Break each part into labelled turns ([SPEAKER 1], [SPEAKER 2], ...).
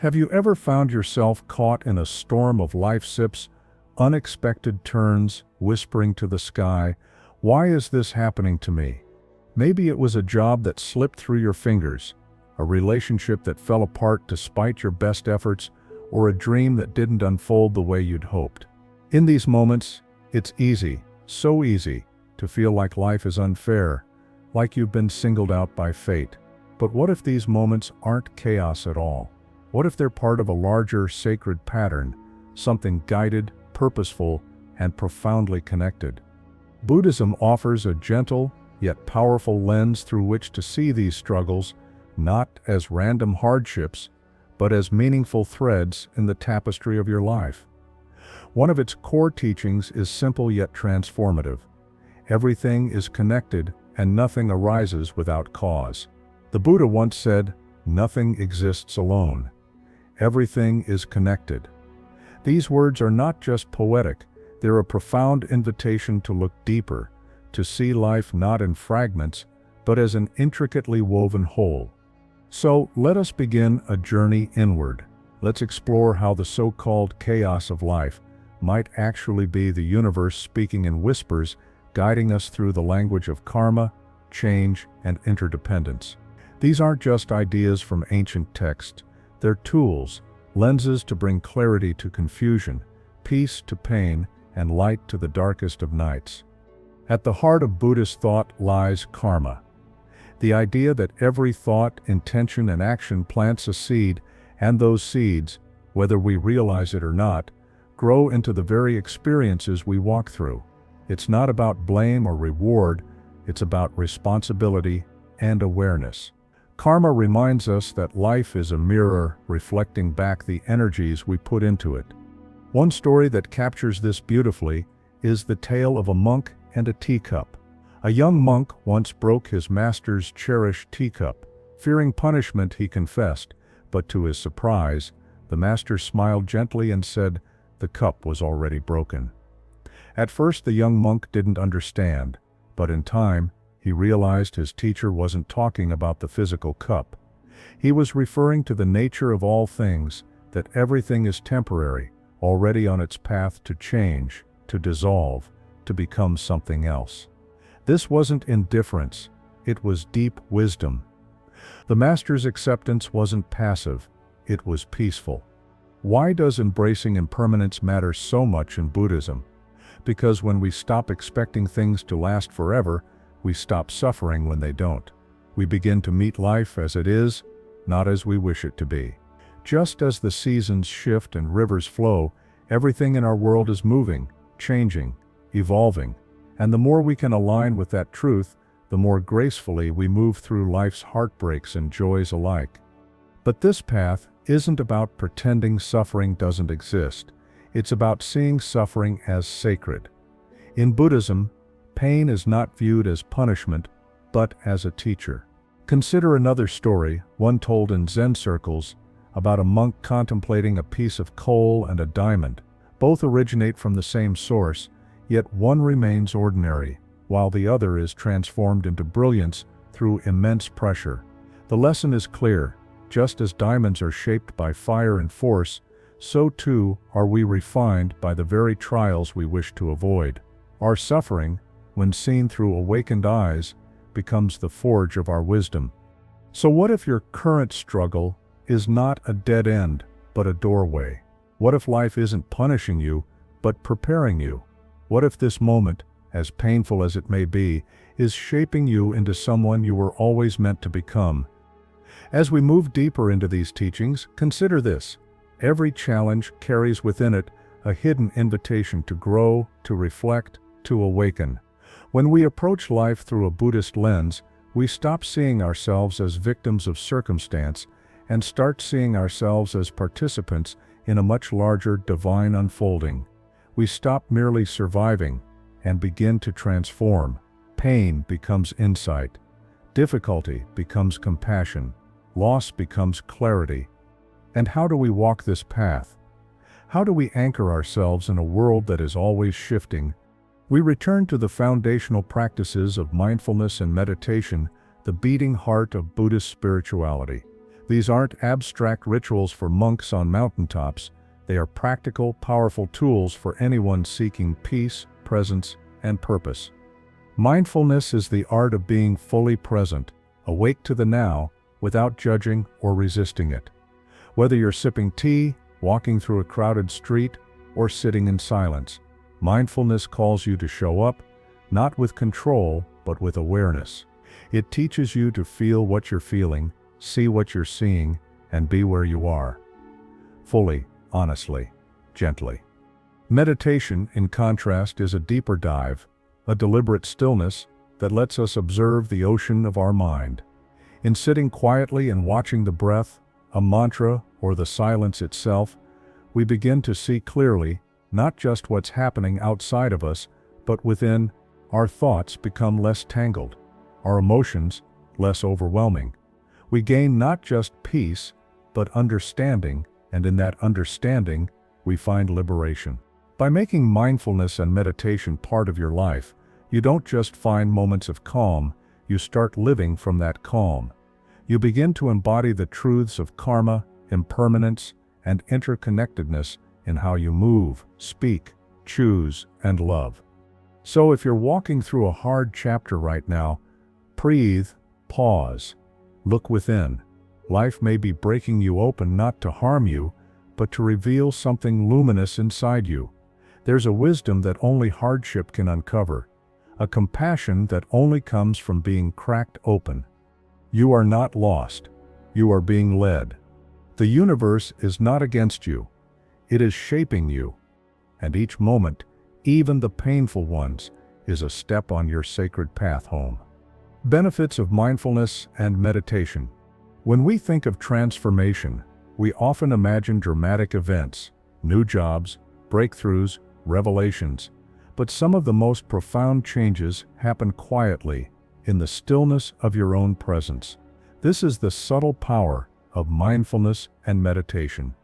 [SPEAKER 1] Have you ever found yourself caught in a storm of life sips, unexpected turns, whispering to the sky, "Why is this happening to me?" Maybe it was a job that slipped through your fingers, a relationship that fell apart despite your best efforts, or a dream that didn't unfold the way you'd hoped. In these moments, it's easy, so easy, to feel like life is unfair, like you've been singled out by fate. But what if these moments aren't chaos at all? What if they're part of a larger, sacred pattern, something guided, purposeful, and profoundly connected? Buddhism offers a gentle, yet powerful lens through which to see these struggles, not as random hardships, but as meaningful threads in the tapestry of your life. One of its core teachings is simple yet transformative. Everything is connected, and nothing arises without cause. The Buddha once said, "Nothing exists alone. Everything is connected." These words are not just poetic, they're a profound invitation to look deeper, to see life not in fragments, but as an intricately woven whole. So, let us begin a journey inward. Let's explore how the so-called chaos of life might actually be the universe speaking in whispers, guiding us through the language of karma, change, and interdependence. These aren't just ideas from ancient texts, they're tools, lenses to bring clarity to confusion, peace to pain, and light to the darkest of nights. At the heart of Buddhist thought lies karma. The idea that every thought, intention, and action plants a seed, and those seeds, whether we realize it or not, grow into the very experiences we walk through. It's not about blame or reward, it's about responsibility and awareness. Karma reminds us that life is a mirror reflecting back the energies we put into it. One story that captures this beautifully is the tale of a monk and a teacup. A young monk once broke his master's cherished teacup. Fearing punishment, he confessed, but to his surprise, the master smiled gently and said the cup was already broken. At first the young monk didn't understand, but in time, he realized his teacher wasn't talking about the physical cup. He was referring to the nature of all things, that everything is temporary, already on its path to change, to dissolve, to become something else. This wasn't indifference, it was deep wisdom. The master's acceptance wasn't passive, it was peaceful. Why does embracing impermanence matter so much in Buddhism? Because when we stop expecting things to last forever, we stop suffering when they don't. We begin to meet life as it is, not as we wish it to be. Just as the seasons shift and rivers flow, everything in our world is moving, changing, evolving. And the more we can align with that truth, the more gracefully we move through life's heartbreaks and joys alike. But this path isn't about pretending suffering doesn't exist. It's about seeing suffering as sacred. In Buddhism, pain is not viewed as punishment, but as a teacher. Consider another story, one told in Zen circles, about a monk contemplating a piece of coal and a diamond. Both originate from the same source, yet one remains ordinary, while the other is transformed into brilliance through immense pressure. The lesson is clear: just as diamonds are shaped by fire and force, so too are we refined by the very trials we wish to avoid. Our suffering, when seen through awakened eyes, becomes the forge of our wisdom. So what if your current struggle is not a dead end, but a doorway? What if life isn't punishing you, but preparing you? What if this moment, as painful as it may be, is shaping you into someone you were always meant to become? As we move deeper into these teachings, consider this: every challenge carries within it a hidden invitation to grow, to reflect, to awaken. When we approach life through a Buddhist lens, we stop seeing ourselves as victims of circumstance and start seeing ourselves as participants in a much larger divine unfolding. We stop merely surviving and begin to transform. Pain becomes insight. Difficulty becomes compassion. Loss becomes clarity. And how do we walk this path? How do we anchor ourselves in a world that is always shifting? We return to the foundational practices of mindfulness and meditation, the beating heart of Buddhist spirituality. These aren't abstract rituals for monks on mountaintops. They are practical, powerful tools for anyone seeking peace, presence, and purpose. Mindfulness is the art of being fully present, awake to the now, without judging or resisting it. Whether you're sipping tea, walking through a crowded street, or sitting in silence, mindfulness calls you to show up, not with control, but with awareness. It teaches you to feel what you're feeling, see what you're seeing, and be where you are. Fully, honestly, gently. Meditation, in contrast, is a deeper dive, a deliberate stillness that lets us observe the ocean of our mind. In sitting quietly and watching the breath, a mantra, or the silence itself, we begin to see clearly not just what's happening outside of us, but within. Our thoughts become less tangled, our emotions less overwhelming. We gain not just peace, but understanding, and in that understanding, we find liberation. By making mindfulness and meditation part of your life, you don't just find moments of calm, you start living from that calm. You begin to embody the truths of karma, impermanence, and interconnectedness in how you move, speak, choose, and love. So if you're walking through a hard chapter right now, breathe, pause, look within. Life may be breaking you open not to harm you, but to reveal something luminous inside you. There's a wisdom that only hardship can uncover, a compassion that only comes from being cracked open. You are not lost. You are being led. The universe is not against you. It is shaping you. And each moment, even the painful ones, is a step on your sacred path home. Benefits of mindfulness and meditation. When we think of transformation, we often imagine dramatic events, new jobs, breakthroughs, revelations. But some of the most profound changes happen quietly, in the stillness of your own presence. This is the subtle power of mindfulness and meditation.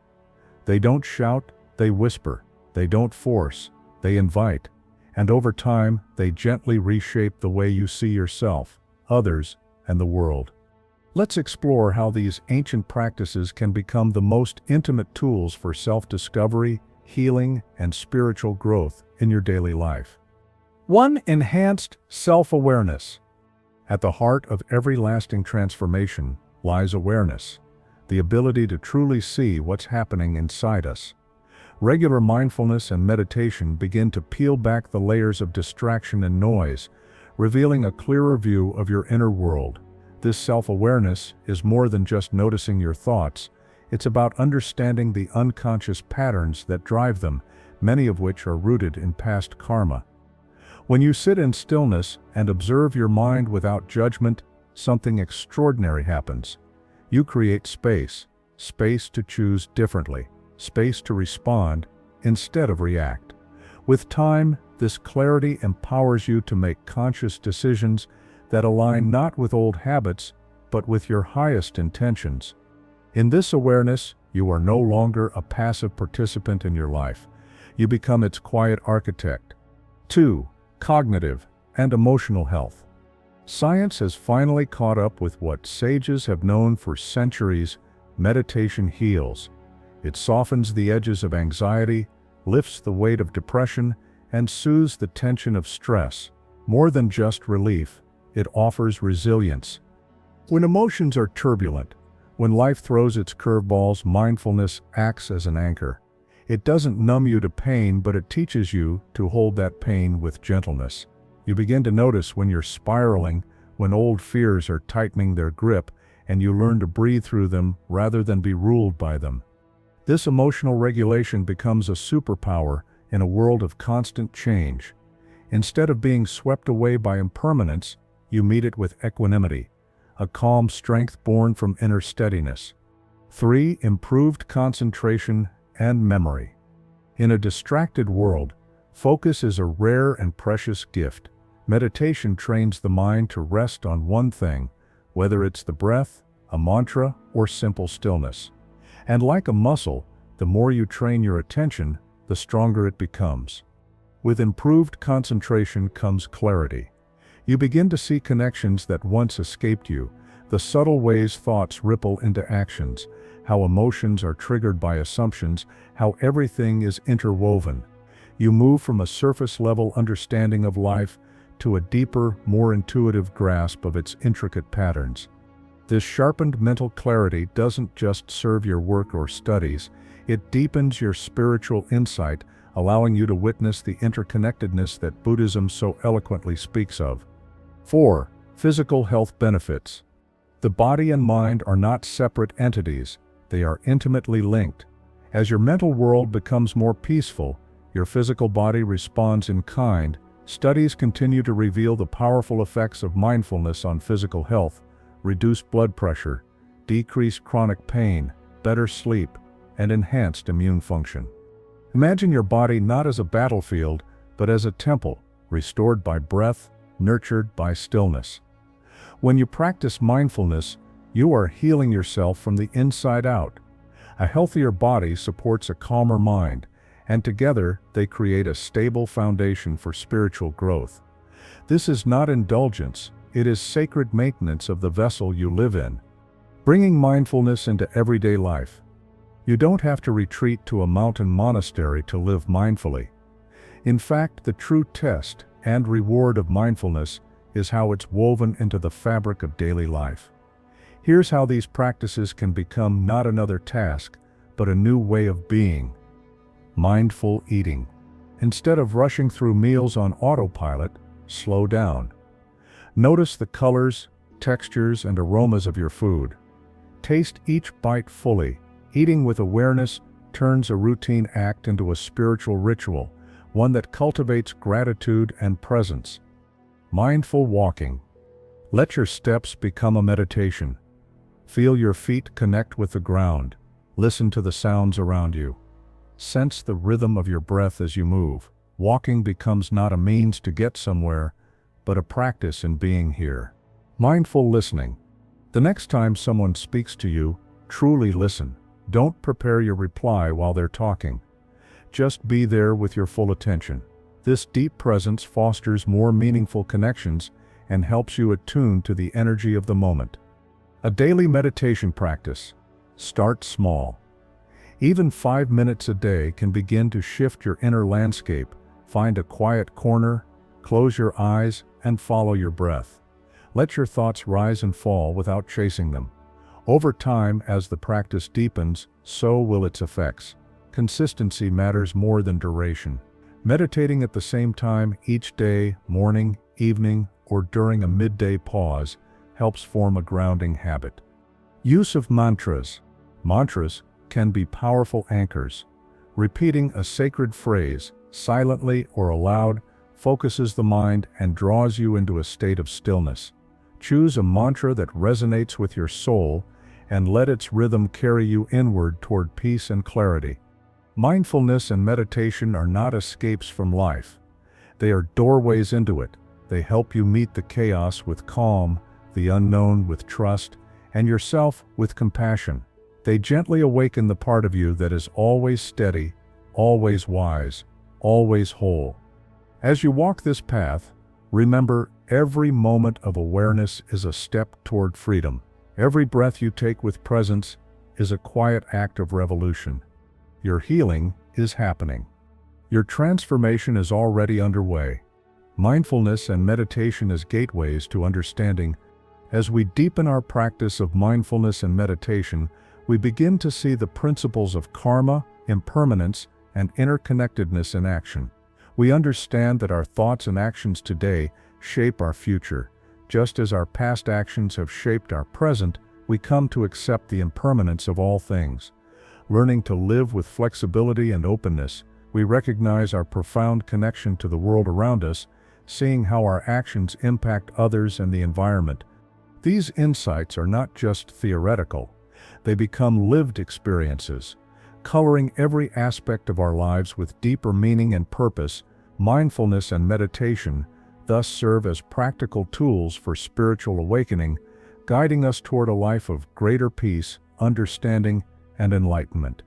[SPEAKER 1] They don't shout, they whisper. They don't force, they invite. And over time, they gently reshape the way you see yourself, others, and the world. Let's explore how these ancient practices can become the most intimate tools for self-discovery, healing, and spiritual growth in your daily life. 1. Enhanced self-awareness. At the heart of every lasting transformation lies awareness, the ability to truly see what's happening inside us. Regular mindfulness and meditation begin to peel back the layers of distraction and noise, revealing a clearer view of your inner world. This self-awareness is more than just noticing your thoughts. It's about understanding the unconscious patterns that drive them, many of which are rooted in past karma. When you sit in stillness and observe your mind without judgment, something extraordinary happens. You create space to choose differently, space to respond instead of react. With time, this clarity empowers you to make conscious decisions that align not with old habits, but with your highest intentions. In this awareness, you are no longer a passive participant in your life. You become its quiet architect. 2. Cognitive and emotional health. Science has finally caught up with what sages have known for centuries. Meditation heals. It softens the edges of anxiety, lifts the weight of depression, and soothes the tension of stress. More than just relief, it offers resilience. When emotions are turbulent, when life throws its curveballs, mindfulness acts as an anchor. It doesn't numb you to pain, but it teaches you to hold that pain with gentleness. You begin to notice when you're spiraling, when old fears are tightening their grip, and you learn to breathe through them rather than be ruled by them. This emotional regulation becomes a superpower in a world of constant change. Instead of being swept away by impermanence, you meet it with equanimity, a calm strength born from inner steadiness. 3. Improved concentration and memory. In a distracted world, focus is a rare and precious gift. Meditation trains the mind to rest on one thing, whether it's the breath, a mantra, or simple stillness. And like a muscle, the more you train your attention, the stronger it becomes. With improved concentration comes clarity. You begin to see connections that once escaped you, the subtle ways thoughts ripple into actions, how emotions are triggered by assumptions, how everything is interwoven. You move from a surface-level understanding of life to a deeper, more intuitive grasp of its intricate patterns. This sharpened mental clarity doesn't just serve your work or studies, it deepens your spiritual insight, allowing you to witness the interconnectedness that Buddhism so eloquently speaks of. 4. Physical health benefits. The body and mind are not separate entities, they are intimately linked. As your mental world becomes more peaceful, your physical body responds in kind. Studies continue to reveal the powerful effects of mindfulness on physical health: reduced blood pressure, decreased chronic pain, better sleep, and enhanced immune function. Imagine your body not as a battlefield, but as a temple, restored by breath, nurtured by stillness. When you practice mindfulness, you are healing yourself from the inside out. A healthier body supports a calmer mind, and together they create a stable foundation for spiritual growth. This is not indulgence, it is sacred maintenance of the vessel you live in. Bringing mindfulness into everyday life. You don't have to retreat to a mountain monastery to live mindfully. In fact, the true test and reward of mindfulness is how it's woven into the fabric of daily life. Here's how these practices can become not another task, but a new way of being. Mindful eating. Instead of rushing through meals on autopilot, slow down. Notice the colors, textures, and aromas of your food. Taste each bite fully. Eating with awareness turns a routine act into a spiritual ritual, one that cultivates gratitude and presence. Mindful walking. Let your steps become a meditation. Feel your feet connect with the ground. Listen to the sounds around you. Sense the rhythm of your breath as you move. Walking becomes not a means to get somewhere, but a practice in being here. Mindful listening. The next time someone speaks to you, truly listen. Don't prepare your reply while they're talking. Just be there with your full attention. This deep presence fosters more meaningful connections and helps you attune to the energy of the moment. A daily meditation practice. Start small. Even 5 minutes a day can begin to shift your inner landscape. Find a quiet corner, close your eyes, and follow your breath. Let your thoughts rise and fall without chasing them. Over time, as the practice deepens, so will its effects. Consistency matters more than duration. Meditating at the same time each day, morning, evening, or during a midday pause, helps form a grounding habit. Use of mantras. Mantras can be powerful anchors. Repeating a sacred phrase, silently or aloud, focuses the mind and draws you into a state of stillness. Choose a mantra that resonates with your soul and let its rhythm carry you inward toward peace and clarity. Mindfulness and meditation are not escapes from life. They are doorways into it. They help you meet the chaos with calm, the unknown with trust, and yourself with compassion. They gently awaken the part of you that is always steady, always wise, always whole. As you walk this path, remember, every moment of awareness is a step toward freedom. Every breath you take with presence is a quiet act of revolution. Your healing is happening. Your transformation is already underway. Mindfulness and meditation as gateways to understanding. As we deepen our practice of mindfulness and meditation, we begin to see the principles of karma, impermanence, and interconnectedness in action. We understand that our thoughts and actions today shape our future. Just as our past actions have shaped our present, we come to accept the impermanence of all things. Learning to live with flexibility and openness, we recognize our profound connection to the world around us, seeing how our actions impact others and the environment. These insights are not just theoretical. They become lived experiences, coloring every aspect of our lives with deeper meaning and purpose. Mindfulness and meditation thus serve as practical tools for spiritual awakening, guiding us toward a life of greater peace, understanding, and enlightenment.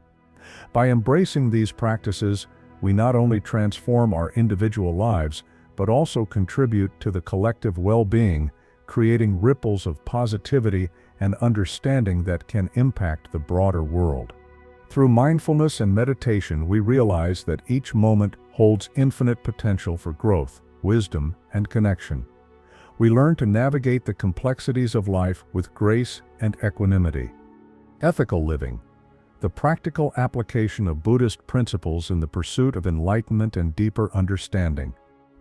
[SPEAKER 1] By embracing these practices, we not only transform our individual lives, but also contribute to the collective well-being, creating ripples of positivity and understanding that can impact the broader world. Through mindfulness and meditation, we realize that each moment holds infinite potential for growth, wisdom, and connection. We learn to navigate the complexities of life with grace and equanimity. Ethical living, the practical application of Buddhist principles in the pursuit of enlightenment and deeper understanding.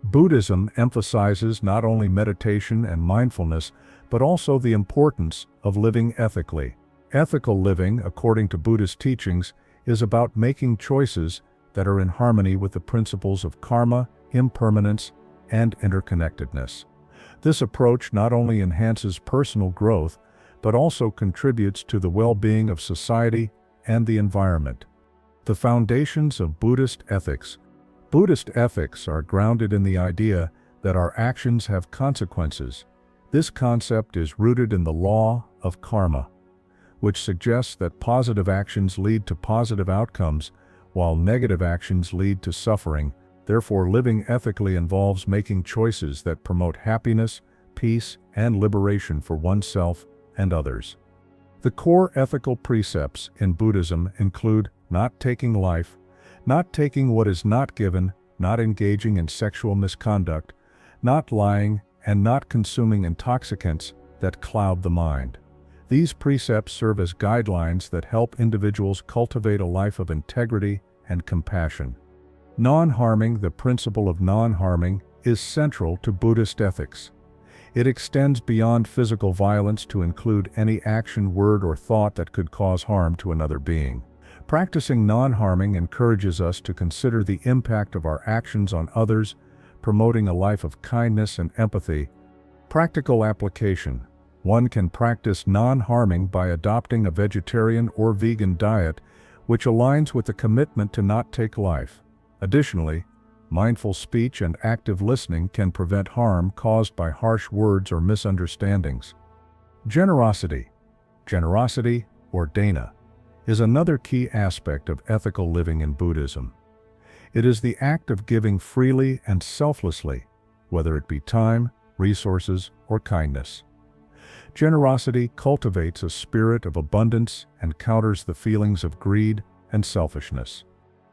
[SPEAKER 1] Buddhism emphasizes not only meditation and mindfulness, but also the importance of living ethically. Ethical living, according to Buddhist teachings, is about making choices that are in harmony with the principles of karma, impermanence, and interconnectedness. This approach not only enhances personal growth, but also contributes to the well-being of society and the environment. The foundations of Buddhist ethics. Buddhist ethics are grounded in the idea that our actions have consequences. This concept is rooted in the law of karma, which suggests that positive actions lead to positive outcomes, while negative actions lead to suffering. Therefore, living ethically involves making choices that promote happiness, peace, and liberation for oneself and others. The core ethical precepts in Buddhism include not taking life, not taking what is not given, not engaging in sexual misconduct, not lying, and not consuming intoxicants that cloud the mind. These precepts serve as guidelines that help individuals cultivate a life of integrity and compassion. Non-harming, the principle of non-harming, is central to Buddhist ethics. It extends beyond physical violence to include any action, word, or thought that could cause harm to another being. Practicing non-harming encourages us to consider the impact of our actions on others, promoting a life of kindness and empathy. Practical application. One can practice non-harming by adopting a vegetarian or vegan diet, which aligns with the commitment to not take life. Additionally, mindful speech and active listening can prevent harm caused by harsh words or misunderstandings. Generosity. Generosity, or dana, is another key aspect of ethical living in Buddhism. It is the act of giving freely and selflessly, whether it be time, resources, or kindness. Generosity cultivates a spirit of abundance and counters the feelings of greed and selfishness.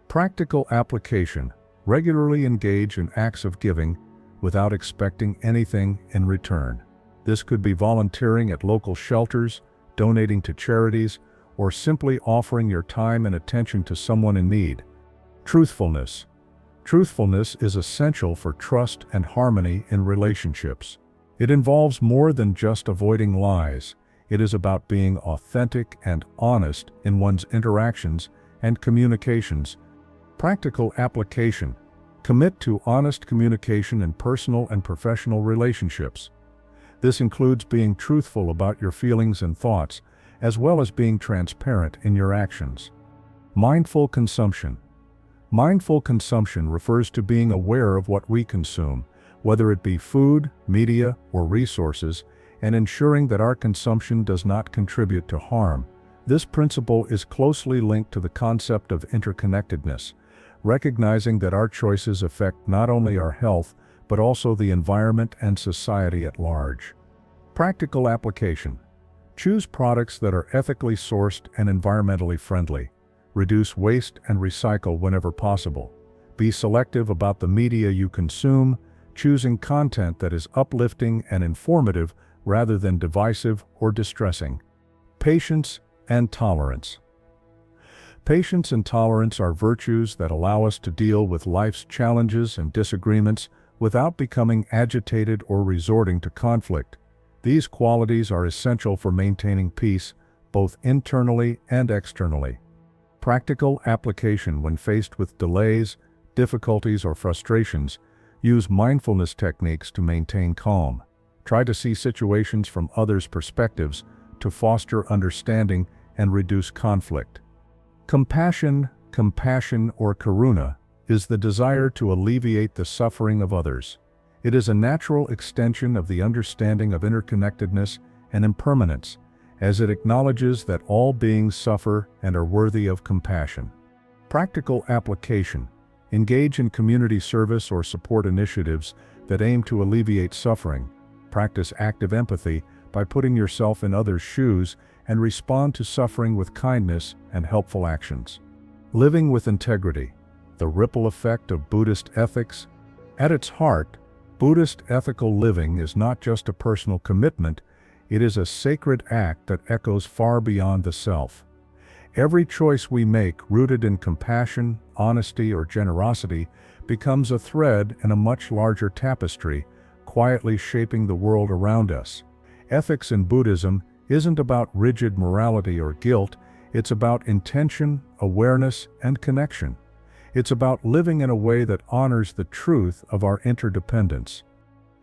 [SPEAKER 1] Practical application. Regularly engage in acts of giving without expecting anything in return. This could be volunteering at local shelters, donating to charities, or simply offering your time and attention to someone in need. Truthfulness. Truthfulness is essential for trust and harmony in relationships. It involves more than just avoiding lies. It is about being authentic and honest in one's interactions and communications. Practical application. Commit to honest communication in personal and professional relationships. This includes being truthful about your feelings and thoughts, as well as being transparent in your actions. Mindful consumption. Mindful consumption refers to being aware of what we consume, whether it be food, media, or resources, and ensuring that our consumption does not contribute to harm. This principle is closely linked to the concept of interconnectedness, recognizing that our choices affect not only our health, but also the environment and society at large. Practical application. Choose products that are ethically sourced and environmentally friendly. Reduce waste and recycle whenever possible. Be selective about the media you consume, choosing content that is uplifting and informative rather than divisive or distressing. Patience and tolerance. Patience and tolerance are virtues that allow us to deal with life's challenges and disagreements without becoming agitated or resorting to conflict. These qualities are essential for maintaining peace, both internally and externally. Practical application. When faced with delays, difficulties, or frustrations, use mindfulness techniques to maintain calm. Try to see situations from others' perspectives to foster understanding and reduce conflict. Compassion, or karuna, is the desire to alleviate the suffering of others. It is a natural extension of the understanding of interconnectedness and impermanence, as it acknowledges that all beings suffer and are worthy of compassion. Practical application. Engage in community service or support initiatives that aim to alleviate suffering. Practice active empathy by putting yourself in others' shoes and respond to suffering with kindness and helpful actions. Living with integrity, the ripple effect of Buddhist ethics. At its heart, Buddhist ethical living is not just a personal commitment, it is a sacred act that echoes far beyond the self. Every choice we make rooted in compassion, honesty, or generosity becomes a thread in a much larger tapestry, quietly shaping the world around us. Ethics in Buddhism isn't about rigid morality or guilt, it's about intention, awareness, and connection. It's about living in a way that honors the truth of our interdependence.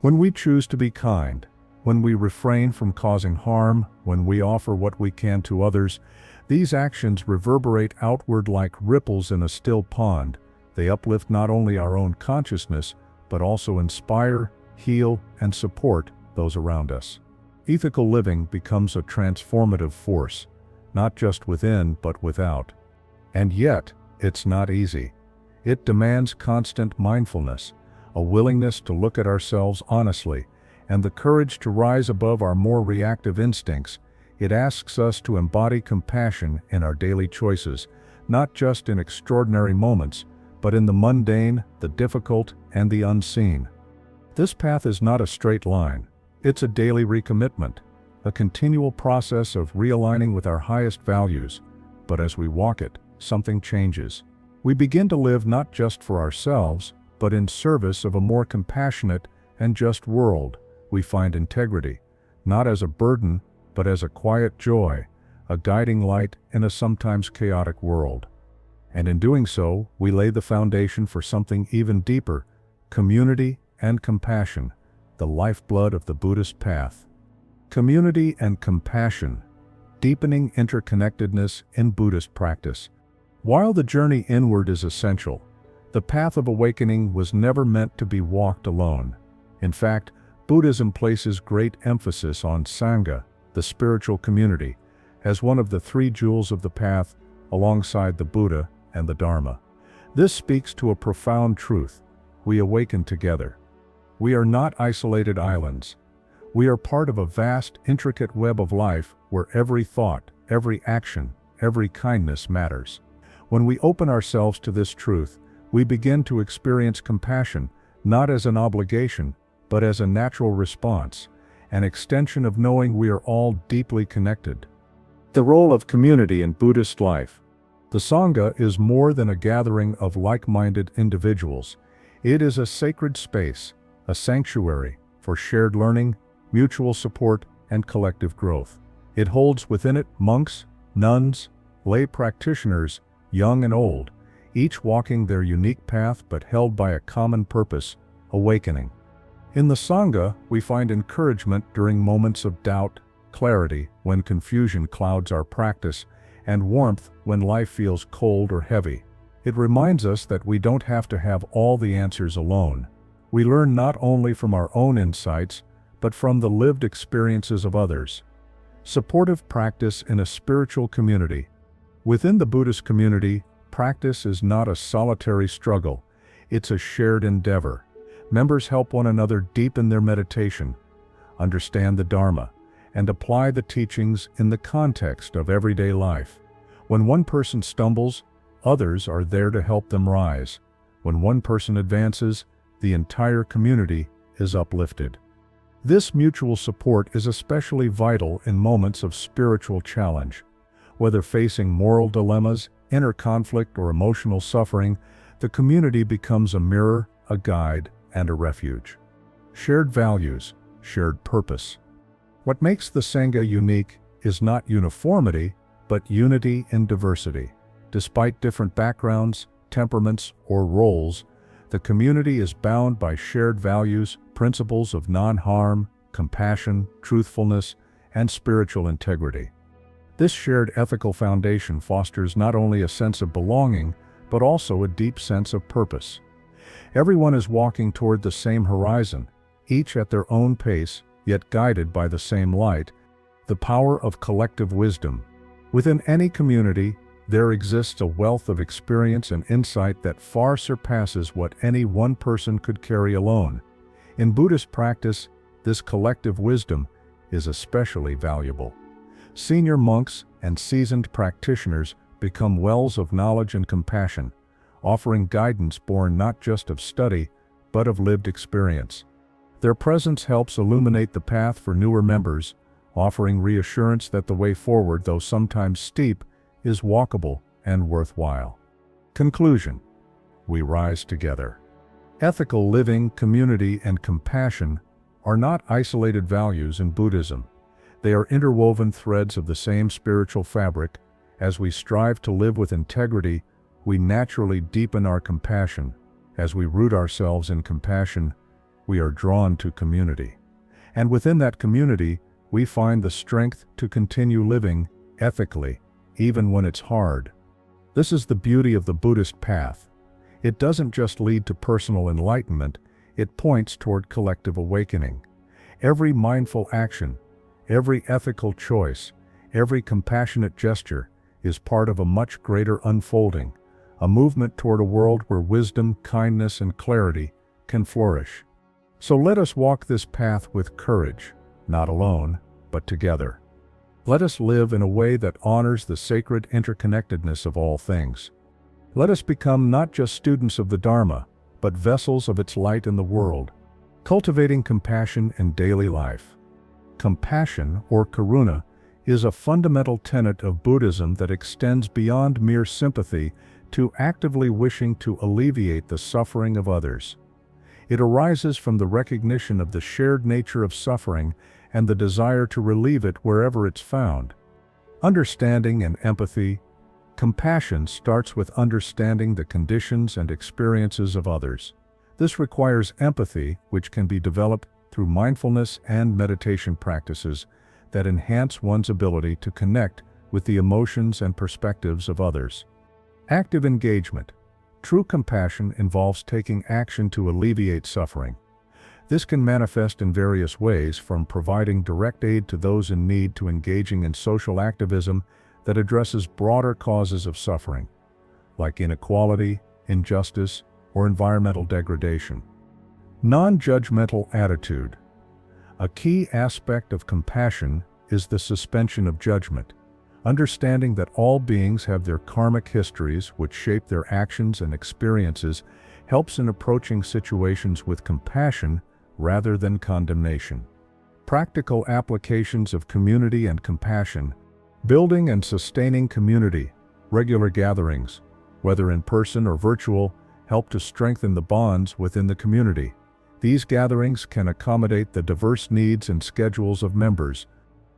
[SPEAKER 1] When we choose to be kind, when we refrain from causing harm, when we offer what we can to others, these actions reverberate outward like ripples in a still pond. They uplift not only our own consciousness, but also inspire, heal, and support those around us. Ethical living becomes a transformative force, not just within but without. And yet, it's not easy. It demands constant mindfulness, a willingness to look at ourselves honestly, and the courage to rise above our more reactive instincts. It asks us to embody compassion in our daily choices, not just in extraordinary moments, but in the mundane, the difficult, and the unseen. This path is not a straight line. It's a daily recommitment, a continual process of realigning with our highest values. But as we walk it, something changes. We begin to live not just for ourselves, but in service of a more compassionate and just world. We find integrity, not as a burden, but as a quiet joy, a guiding light in a sometimes chaotic world. And in doing so, we lay the foundation for something even deeper: community and compassion, the lifeblood of the Buddhist path. Community and compassion, deepening interconnectedness in Buddhist practice. While the journey inward is essential, the path of awakening was never meant to be walked alone. In fact, Buddhism places great emphasis on Sangha, the spiritual community, as one of the three jewels of the path, alongside the Buddha and the Dharma. This speaks to a profound truth: we awaken together. We are not isolated islands. We are part of a vast, intricate web of life where every thought, every action, every kindness matters. When we open ourselves to this truth, we begin to experience compassion, not as an obligation, but as a natural response, an extension of knowing we are all deeply connected. The role of community in Buddhist life. The Sangha is more than a gathering of like-minded individuals. It is a sacred space, a sanctuary for shared learning, mutual support, and collective growth. It holds within it monks, nuns, lay practitioners, young and old, each walking their unique path but held by a common purpose: awakening. In the Sangha, we find encouragement during moments of doubt, clarity when confusion clouds our practice, and warmth when life feels cold or heavy. It reminds us that we don't have to have all the answers alone. We learn not only from our own insights, but from the lived experiences of others. Supportive practice in a spiritual community. Within the Buddhist community, practice is not a solitary struggle, it's a shared endeavor. Members help one another deepen their meditation, understand the Dharma, and apply the teachings in the context of everyday life. When one person stumbles, others are there to help them rise. When one person advances, the entire community is uplifted. This mutual support is especially vital in moments of spiritual challenge. Whether facing moral dilemmas, inner conflict, or emotional suffering, the community becomes a mirror, a guide, and a refuge. Shared values, shared purpose. What makes the Sangha unique is not uniformity, but unity in diversity. Despite different backgrounds, temperaments, or roles, the community is bound by shared values, principles of non-harm, compassion, truthfulness, and spiritual integrity. This shared ethical foundation fosters not only a sense of belonging, but also a deep sense of purpose. Everyone is walking toward the same horizon, each at their own pace, yet guided by the same light, the power of collective wisdom. Within any community, there exists a wealth of experience and insight that far surpasses what any one person could carry alone. In Buddhist practice, this collective wisdom is especially valuable. Senior monks and seasoned practitioners become wells of knowledge and compassion, offering guidance born not just of study, but of lived experience. Their presence helps illuminate the path for newer members, offering reassurance that the way forward, though sometimes steep, is walkable and worthwhile. Conclusion: we rise together. Ethical living, community, and compassion are not isolated values in Buddhism. They are interwoven threads of the same spiritual fabric. As we strive to live with integrity, we naturally deepen our compassion. As we root ourselves in compassion, we are drawn to community. And within that community, we find the strength to continue living ethically, even when it's hard. This is the beauty of the Buddhist path. It doesn't just lead to personal enlightenment, it points toward collective awakening. Every mindful action, every ethical choice, every compassionate gesture is part of a much greater unfolding, a movement toward a world where wisdom, kindness, and clarity can flourish. So let us walk this path with courage, not alone, but together. Let us live in a way that honors the sacred interconnectedness of all things. Let us become not just students of the Dharma, but vessels of its light in the world, cultivating compassion in daily life. Compassion, or karuna, is a fundamental tenet of Buddhism that extends beyond mere sympathy to actively wishing to alleviate the suffering of others. It arises from the recognition of the shared nature of suffering and the desire to relieve it wherever it's found. Understanding and empathy. Compassion starts with understanding the conditions and experiences of others. This requires empathy, which can be developed through mindfulness and meditation practices that enhance one's ability to connect with the emotions and perspectives of others. Active engagement. True compassion involves taking action to alleviate suffering. This can manifest in various ways, from providing direct aid to those in need to engaging in social activism that addresses broader causes of suffering, like inequality, injustice, or environmental degradation. Non-judgmental attitude. A key aspect of compassion is the suspension of judgment. Understanding that all beings have their karmic histories which shape their actions and experiences helps in approaching situations with compassion rather than condemnation. Practical applications of community and compassion. Building and sustaining community. Regular gatherings, whether in person or virtual, help to strengthen the bonds within the community. These gatherings can accommodate the diverse needs and schedules of members.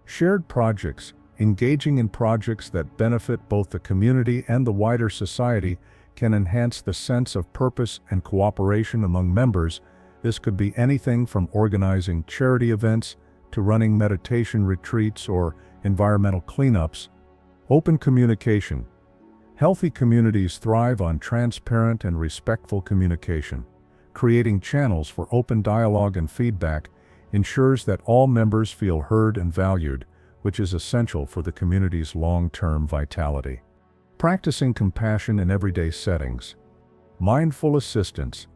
[SPEAKER 1] Shared projects. Engaging in projects that benefit both the community and the wider society can enhance the sense of purpose and cooperation among members. This could be anything from organizing charity events to running meditation retreats or environmental cleanups. Open communication. Healthy communities thrive on transparent and respectful communication. Creating channels for open dialogue and feedback ensures that all members feel heard and valued, which is essential for the community's long-term vitality. Practicing compassion in everyday settings. Mindful assistance.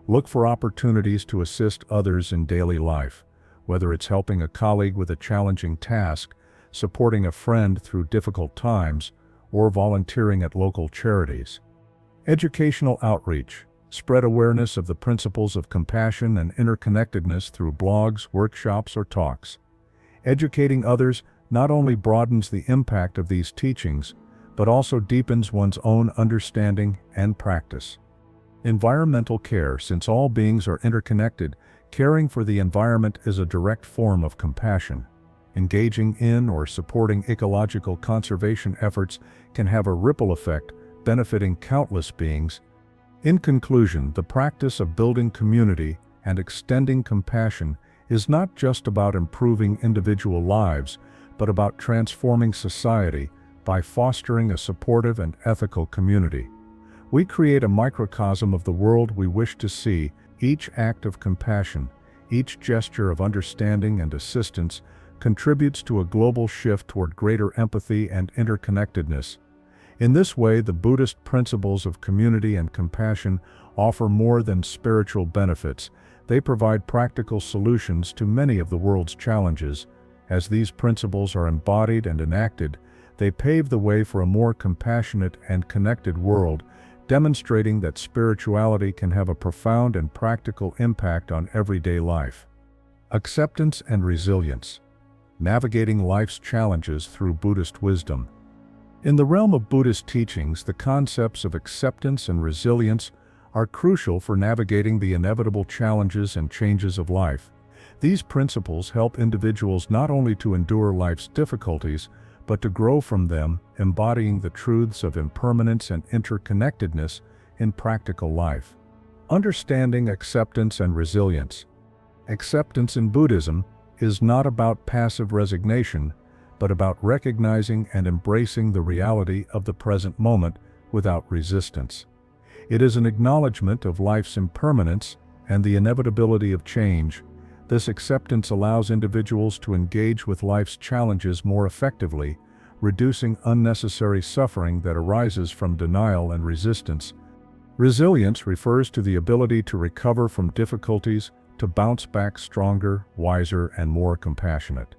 [SPEAKER 1] Look for opportunities to assist others in daily life, whether it's helping a colleague with a challenging task, supporting a friend through difficult times, or volunteering at local charities. Educational outreach. Spread awareness of the principles of compassion and interconnectedness through blogs, workshops, or talks. Educating others not only broadens the impact of these teachings, but also deepens one's own understanding and practice. Environmental care. Since all beings are interconnected, caring for the environment is a direct form of compassion. Engaging in or supporting ecological conservation efforts can have a ripple effect, benefiting countless beings. In conclusion, the practice of building community and extending compassion is not just about improving individual lives, but about transforming society by fostering a supportive and ethical community. We create a microcosm of the world we wish to see. Each act of compassion, each gesture of understanding and assistance contributes to a global shift toward greater empathy and interconnectedness. In this way, the Buddhist principles of community and compassion offer more than spiritual benefits. They provide practical solutions to many of the world's challenges. As these principles are embodied and enacted, they pave the way for a more compassionate and connected world, demonstrating that spirituality can have a profound and practical impact on everyday life. Acceptance and resilience. Navigating life's challenges through Buddhist wisdom. In the realm of Buddhist teachings, the concepts of acceptance and resilience are crucial for navigating the inevitable challenges and changes of life. These principles help individuals not only to endure life's difficulties, but to grow from them, embodying the truths of impermanence and interconnectedness in practical life. Understanding acceptance and resilience. Acceptance in Buddhism is not about passive resignation, but about recognizing and embracing the reality of the present moment without resistance. It is an acknowledgement of life's impermanence and the inevitability of change. This acceptance allows individuals to engage with life's challenges more effectively, reducing unnecessary suffering that arises from denial and resistance. Resilience refers to the ability to recover from difficulties, to bounce back stronger, wiser, and more compassionate.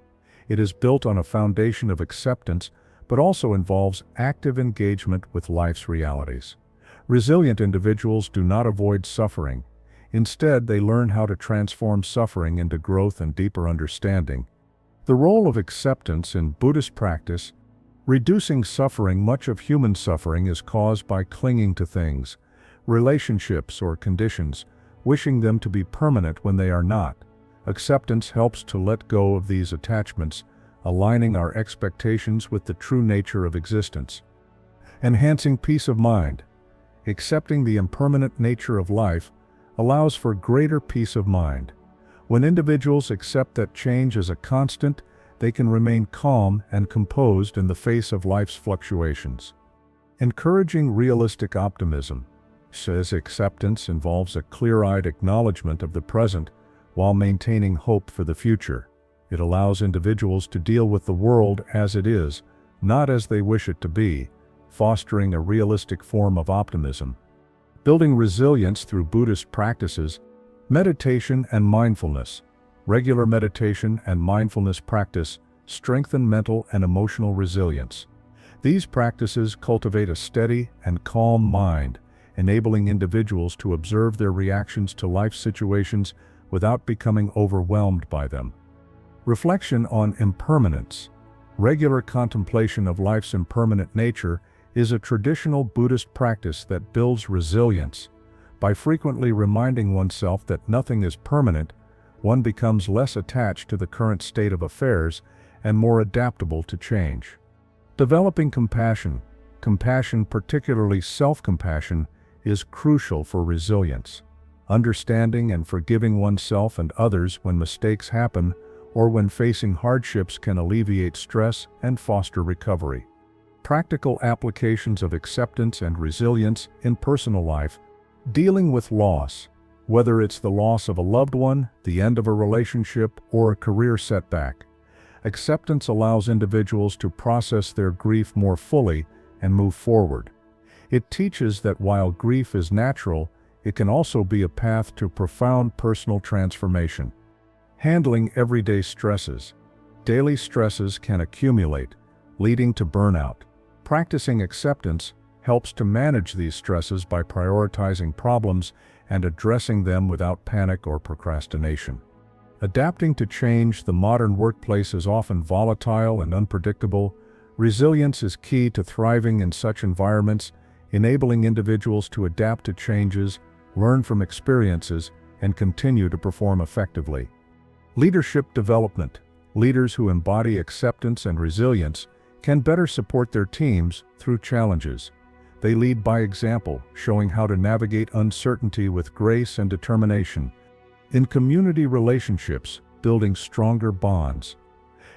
[SPEAKER 1] It is built on a foundation of acceptance, but also involves active engagement with life's realities. Resilient individuals do not avoid suffering. Instead, they learn how to transform suffering into growth and deeper understanding. The role of acceptance in Buddhist practice. Reducing suffering. Much of human suffering is caused by clinging to things, relationships, or conditions, wishing them to be permanent when they are not. Acceptance helps to let go of these attachments, aligning our expectations with the true nature of existence. Enhancing peace of mind. Accepting the impermanent nature of life allows for greater peace of mind. When individuals accept that change is a constant, they can remain calm and composed in the face of life's fluctuations. Encouraging realistic optimism. Says acceptance involves a clear-eyed acknowledgement of the present while maintaining hope for the future. It allows individuals to deal with the world as it is, not as they wish it to be, fostering a realistic form of optimism. Building resilience through Buddhist practices. Meditation and mindfulness. Regular meditation and mindfulness practice strengthen mental and emotional resilience. These practices cultivate a steady and calm mind, enabling individuals to observe their reactions to life situations without becoming overwhelmed by them. Reflection on impermanence. Regular contemplation of life's impermanent nature is a traditional Buddhist practice that builds resilience. By frequently reminding oneself that nothing is permanent, one becomes less attached to the current state of affairs and more adaptable to change. Developing compassion. Compassion, particularly self-compassion, is crucial for resilience. Understanding and forgiving oneself and others when mistakes happen or when facing hardships can alleviate stress and foster recovery. Practical applications of acceptance and resilience in personal life. Dealing with loss. Whether it's the loss of a loved one, the end of a relationship, or a career setback, acceptance allows individuals to process their grief more fully and move forward. It teaches that while grief is natural, it can also be a path to profound personal transformation. Handling everyday stresses. Daily stresses can accumulate, leading to burnout. Practicing acceptance helps to manage these stresses by prioritizing problems and addressing them without panic or procrastination. Adapting to change. The modern workplace is often volatile and unpredictable. Resilience is key to thriving in such environments, enabling individuals to adapt to changes, learn from experiences, and continue to perform effectively. Leadership development. Leaders who embody acceptance and resilience can better support their teams through challenges. They lead by example, showing how to navigate uncertainty with grace and determination. In community relationships, building stronger bonds.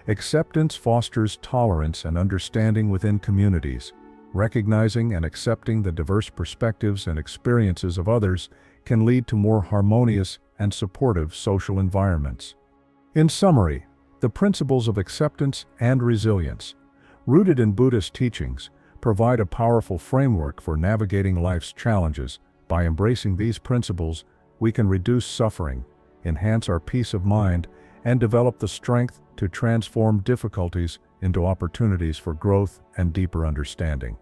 [SPEAKER 1] Acceptance fosters tolerance and understanding within communities. Recognizing and accepting the diverse perspectives and experiences of others can lead to more harmonious and supportive social environments. In summary, the principles of acceptance and resilience, rooted in Buddhist teachings, provide a powerful framework for navigating life's challenges. By embracing these principles, we can reduce suffering, enhance our peace of mind, and develop the strength to transform difficulties into opportunities for growth and deeper understanding.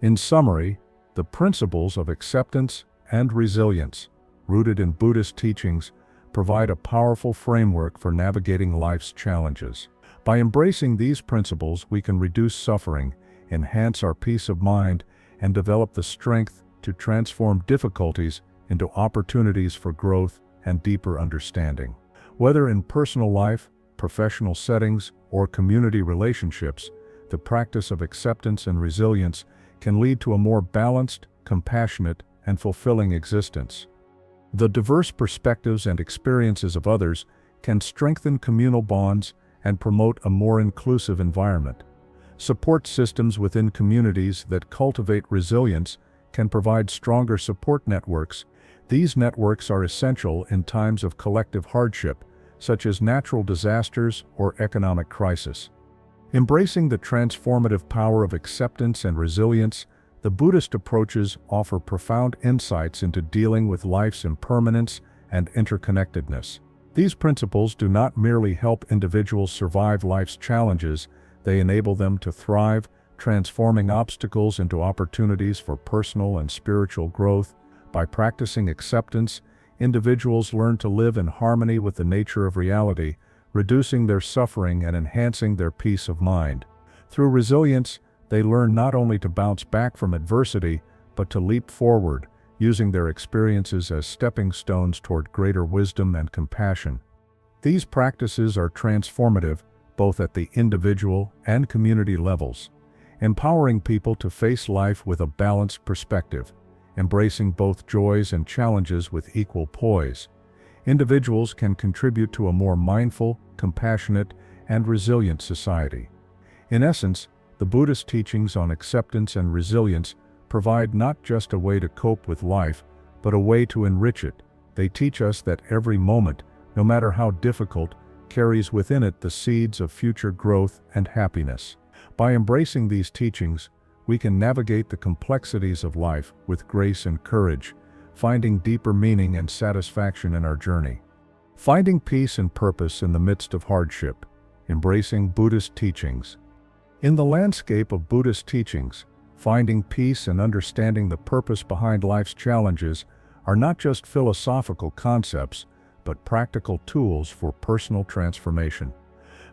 [SPEAKER 1] In summary, the principles of acceptance and resilience, rooted in Buddhist teachings, provide a powerful framework for navigating life's challenges. By embracing these principles, we can reduce suffering, enhance our peace of mind, and develop the strength to transform difficulties into opportunities for growth and deeper understanding. Whether in personal life, professional settings, or community relationships, the practice of acceptance and resilience can lead to a more balanced, compassionate, and fulfilling existence. The diverse perspectives and experiences of others can strengthen communal bonds and promote a more inclusive environment. Support systems within communities that cultivate resilience can provide stronger support networks. These networks are essential in times of collective hardship, such as natural disasters or economic crisis. Embracing the transformative power of acceptance and resilience, the Buddhist approaches offer profound insights into dealing with life's impermanence and interconnectedness. These principles do not merely help individuals survive life's challenges, they enable them to thrive, transforming obstacles into opportunities for personal and spiritual growth. By practicing acceptance, individuals learn to live in harmony with the nature of reality, reducing their suffering and enhancing their peace of mind. Through resilience, they learn not only to bounce back from adversity, but to leap forward, using their experiences as stepping stones toward greater wisdom and compassion. These practices are transformative, both at the individual and community levels, empowering people to face life with a balanced perspective, embracing both joys and challenges with equal poise. Individuals can contribute to a more mindful, compassionate, and resilient society. In essence, the Buddhist teachings on acceptance and resilience provide not just a way to cope with life, but a way to enrich it. They teach us that every moment, no matter how difficult, carries within it the seeds of future growth and happiness. By embracing these teachings, we can navigate the complexities of life with grace and courage, finding deeper meaning and satisfaction in our journey. Finding peace and purpose in the midst of hardship, embracing Buddhist teachings. In the landscape of Buddhist teachings, finding peace and understanding the purpose behind life's challenges are not just philosophical concepts, but practical tools for personal transformation.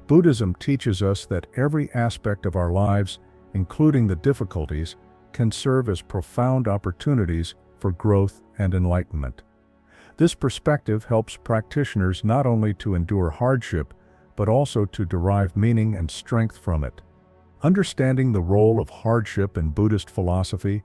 [SPEAKER 1] Buddhism teaches us that every aspect of our lives, including the difficulties, can serve as profound opportunities for growth and enlightenment. This perspective helps practitioners not only to endure hardship, but also to derive meaning and strength from it. Understanding the role of hardship in Buddhist philosophy.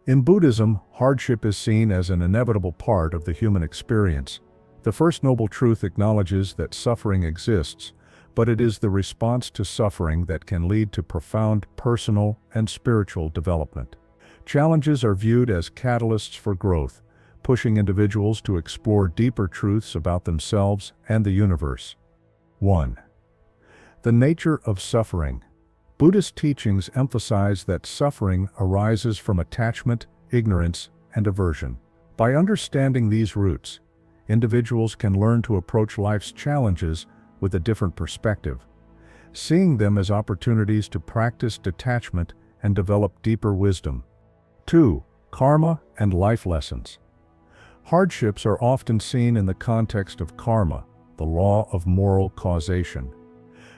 [SPEAKER 1] In Buddhism, hardship is seen as an inevitable part of the human experience. The First Noble Truth acknowledges that suffering exists, but it is the response to suffering that can lead to profound personal and spiritual development. Challenges are viewed as catalysts for growth, pushing individuals to explore deeper truths about themselves and the universe. 1. The nature of suffering. Buddhist teachings emphasize that suffering arises from attachment, ignorance, and aversion. By understanding these roots, individuals can learn to approach life's challenges with a different perspective, seeing them as opportunities to practice detachment and develop deeper wisdom. 2. Karma and life lessons. Hardships are often seen in the context of karma, the law of moral causation.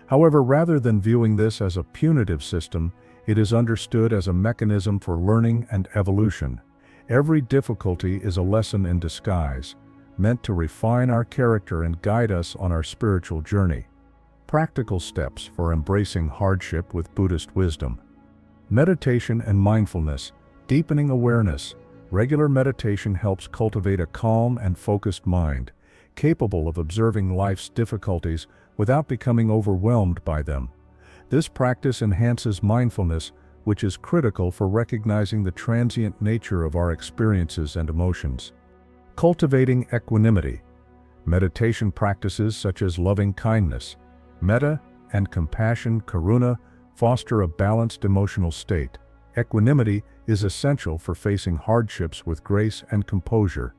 [SPEAKER 1] However, rather than viewing this as a punitive system, it is understood as a mechanism for learning and evolution. Every difficulty is a lesson in disguise, meant to refine our character and guide us on our spiritual journey. Practical steps for embracing hardship with Buddhist wisdom. Meditation and mindfulness, deepening awareness. Regular meditation helps cultivate a calm and focused mind, capable of observing life's difficulties without becoming overwhelmed by them. This practice enhances mindfulness, which is critical for recognizing the transient nature of our experiences and emotions. Cultivating equanimity. Meditation practices such as loving kindness, metta, and compassion, karuna, foster a balanced emotional state. Equanimity is essential for facing hardships with grace and composure.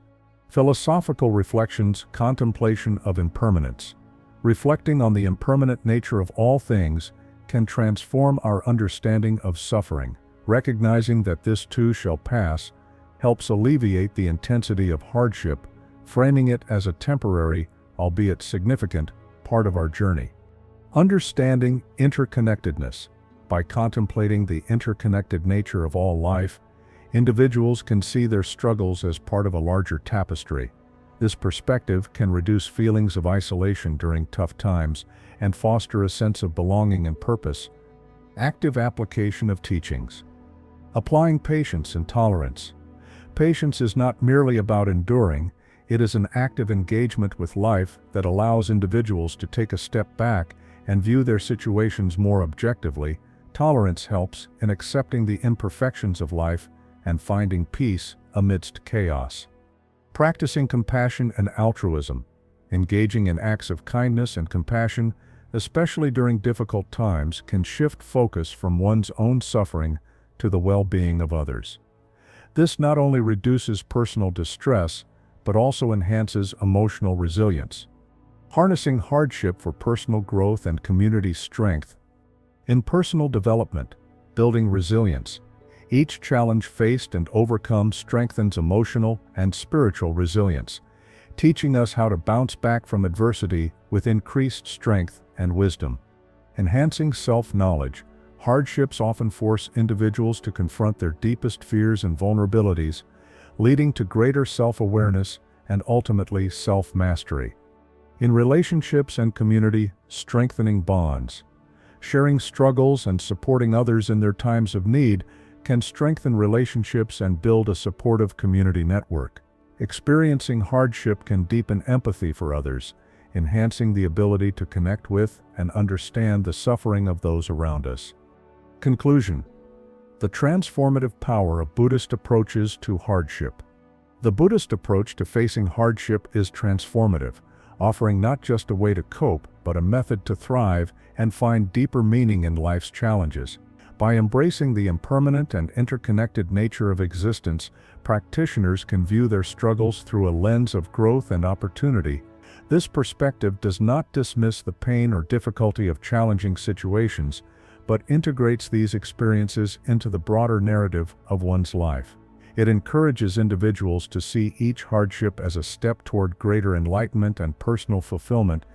[SPEAKER 1] Philosophical reflections, contemplation of impermanence. Reflecting on the impermanent nature of all things can transform our understanding of suffering. Recognizing that this too shall pass helps alleviate the intensity of hardship, framing it as a temporary, albeit significant, part of our journey. Understanding interconnectedness. By contemplating the interconnected nature of all life, individuals can see their struggles as part of a larger tapestry. This perspective can reduce feelings of isolation during tough times and foster a sense of belonging and purpose. Active application of teachings. Applying patience and tolerance. Patience is not merely about enduring, it is an active engagement with life that allows individuals to take a step back and view their situations more objectively. Tolerance helps in accepting the imperfections of life and finding peace amidst chaos. Practicing compassion and altruism. Engaging in acts of kindness and compassion, especially during difficult times, can shift focus from one's own suffering to the well-being of others. This not only reduces personal distress, but also enhances emotional resilience. Harnessing hardship for personal growth and community strength. In personal development, building resilience. Each challenge faced and overcome strengthens emotional and spiritual resilience, teaching us how to bounce back from adversity with increased strength and wisdom. Enhancing self-knowledge. Hardships often force individuals to confront their deepest fears and vulnerabilities, leading to greater self-awareness and ultimately self-mastery. In relationships and community, strengthening bonds. Sharing struggles and supporting others in their times of need can strengthen relationships and build a supportive community network. Experiencing hardship can deepen empathy for others, enhancing the ability to connect with and understand the suffering of those around us. Conclusion. The transformative power of Buddhist approaches to hardship. The Buddhist approach to facing hardship is transformative, offering not just a way to cope, but a method to thrive and find deeper meaning in life's challenges. By embracing the impermanent and interconnected nature of existence, practitioners can view their struggles through a lens of growth and opportunity. This perspective does not dismiss the pain or difficulty of challenging situations, but integrates these experiences into the broader narrative of one's life. It encourages individuals to see each hardship as a step toward greater enlightenment and personal fulfillment,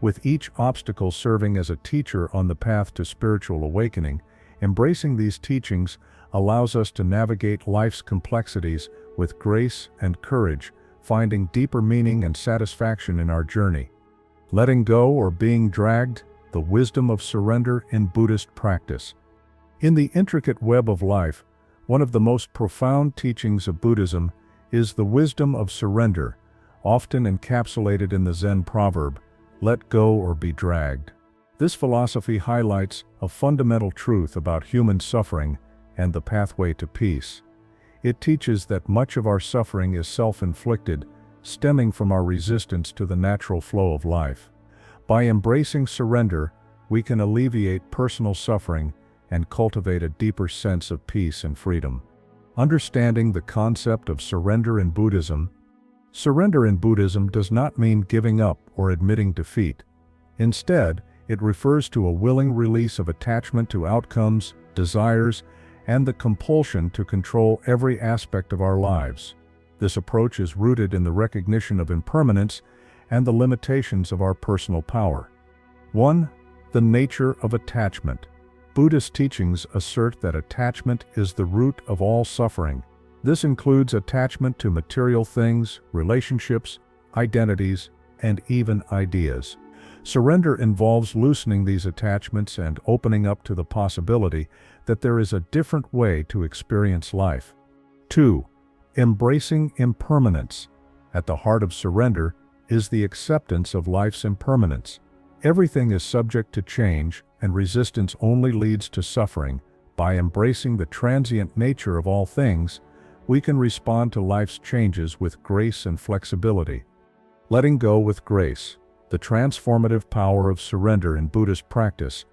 [SPEAKER 1] with each obstacle serving as a teacher on the path to spiritual awakening. Embracing these teachings allows us to navigate life's complexities with grace and courage, finding deeper meaning and satisfaction in our journey. Letting go or being dragged, the wisdom of surrender in Buddhist practice. In the intricate web of life, one of the most profound teachings of Buddhism is the wisdom of surrender, often encapsulated in the Zen proverb, "Let go or be dragged." This philosophy highlights a fundamental truth about human suffering and the pathway to peace. It teaches that much of our suffering is self-inflicted, stemming from our resistance to the natural flow of life. By embracing surrender, we can alleviate personal suffering and cultivate a deeper sense of peace and freedom. Understanding the concept of surrender in Buddhism. Surrender in Buddhism does not mean giving up or admitting defeat. Instead, it refers to a willing release of attachment to outcomes, desires, and the compulsion to control every aspect of our lives. This approach is rooted in the recognition of impermanence and the limitations of our personal power. 1. The nature of attachment. Buddhist teachings assert that attachment is the root of all suffering. This includes attachment to material things, relationships, identities, and even ideas. Surrender involves loosening these attachments and opening up to the possibility that there is a different way to experience life. 2. Embracing impermanence. At the heart of surrender is the acceptance of life's impermanence. Everything is subject to change, and resistance only leads to suffering. By embracing the transient nature of all things, we can respond to life's changes with grace and flexibility. Letting go with grace. The transformative power of surrender in Buddhist practice.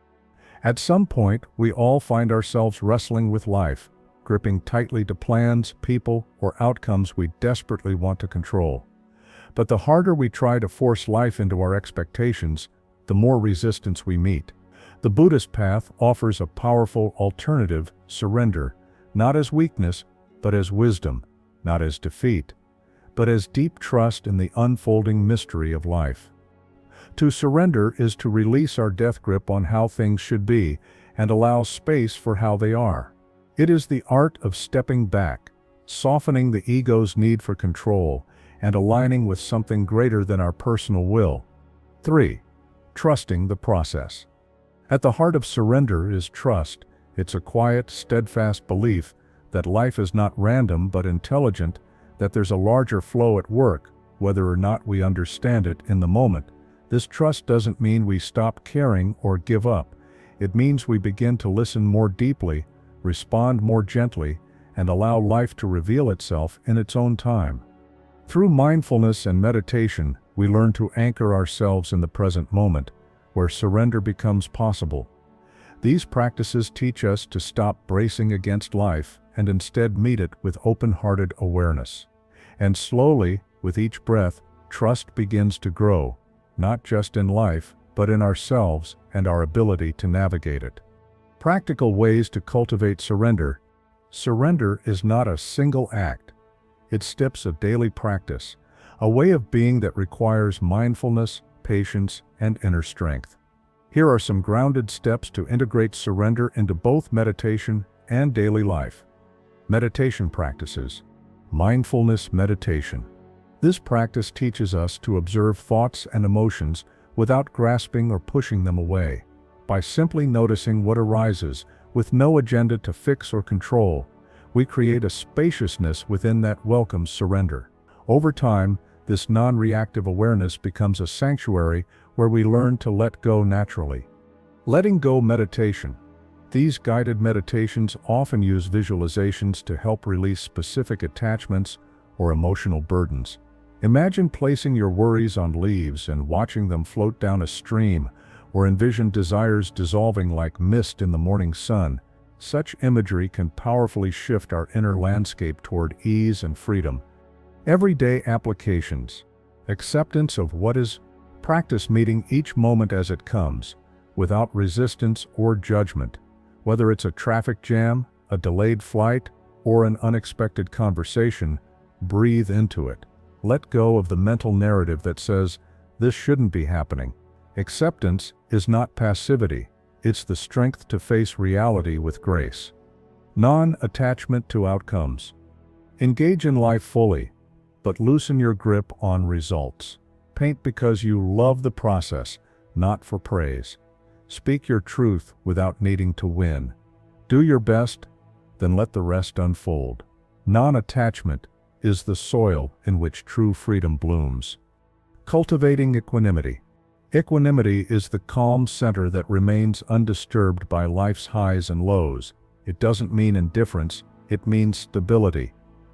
[SPEAKER 1] At some point, we all find ourselves wrestling with life, gripping tightly to plans, people, or outcomes we desperately want to control. But the harder we try to force life into our expectations, the more resistance we meet. The Buddhist path offers a powerful alternative: surrender, not as weakness, but as wisdom, not as defeat, but as deep trust in the unfolding mystery of life. To surrender is to release our death grip on how things should be and allow space for how they are. It is the art of stepping back, softening the ego's need for control, and aligning with something greater than our personal will. 3. Trusting the process. At the heart of surrender is trust. It's a quiet, steadfast belief that life is not random but intelligent, that there's a larger flow at work, whether or not we understand it in the moment. This trust doesn't mean we stop caring or give up. It means we begin to listen more deeply, respond more gently, and allow life to reveal itself in its own time. Through mindfulness and meditation, we learn to anchor ourselves in the present moment, where surrender becomes possible. These practices teach us to stop bracing against life and instead meet it with open-hearted awareness. And slowly, with each breath, trust begins to grow, not just in life, but in ourselves and our ability to navigate it. Practical ways to cultivate surrender. Surrender is not a single act. It's steps of daily practice, a way of being that requires mindfulness, patience, and inner strength. Here are some grounded steps to integrate surrender into both meditation and daily life. Meditation practices. Mindfulness meditation. This practice teaches us to observe thoughts and emotions without grasping or pushing them away. By simply noticing what arises, with no agenda to fix or control, we create a spaciousness within that welcomes surrender. Over time, this non-reactive awareness becomes a sanctuary where we learn to let go naturally. Letting go meditation. These guided meditations often use visualizations to help release specific attachments or emotional burdens. Imagine placing your worries on leaves and watching them float down a stream, or envision desires dissolving like mist in the morning sun. Such imagery can powerfully shift our inner landscape toward ease and freedom. Everyday applications. Acceptance of what is. Practice meeting each moment as it comes, without resistance or judgment. Whether it's a traffic jam, a delayed flight, or an unexpected conversation, breathe into it. Let go of the mental narrative that says, "This shouldn't be happening." Acceptance is not passivity. It's the strength to face reality with grace. Non-attachment to outcomes. Engage in life fully, but loosen your grip on results. Paint because you love the process, not for praise. Speak your truth without needing to win. Do your best, then let the rest unfold. Non-attachment is the soil in which true freedom blooms. Cultivating equanimity. Equanimity is the calm center that remains undisturbed by life's highs and lows. It doesn't mean indifference, it means stability.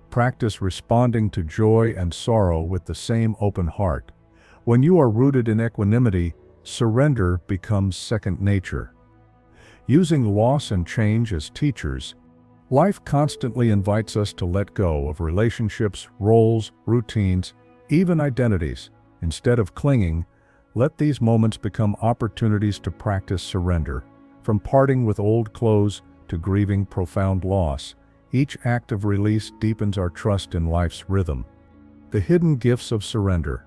[SPEAKER 1] Practice responding to joy and sorrow with the same open heart. When you are rooted in equanimity, surrender becomes second nature. Using loss and change as teachers. Life constantly invites us to let go of relationships, roles, routines, even identities. Instead of clinging, let these moments become opportunities to practice surrender. From parting with old clothes to grieving profound loss, each act of release deepens our trust in life's rhythm. The hidden gifts of surrender.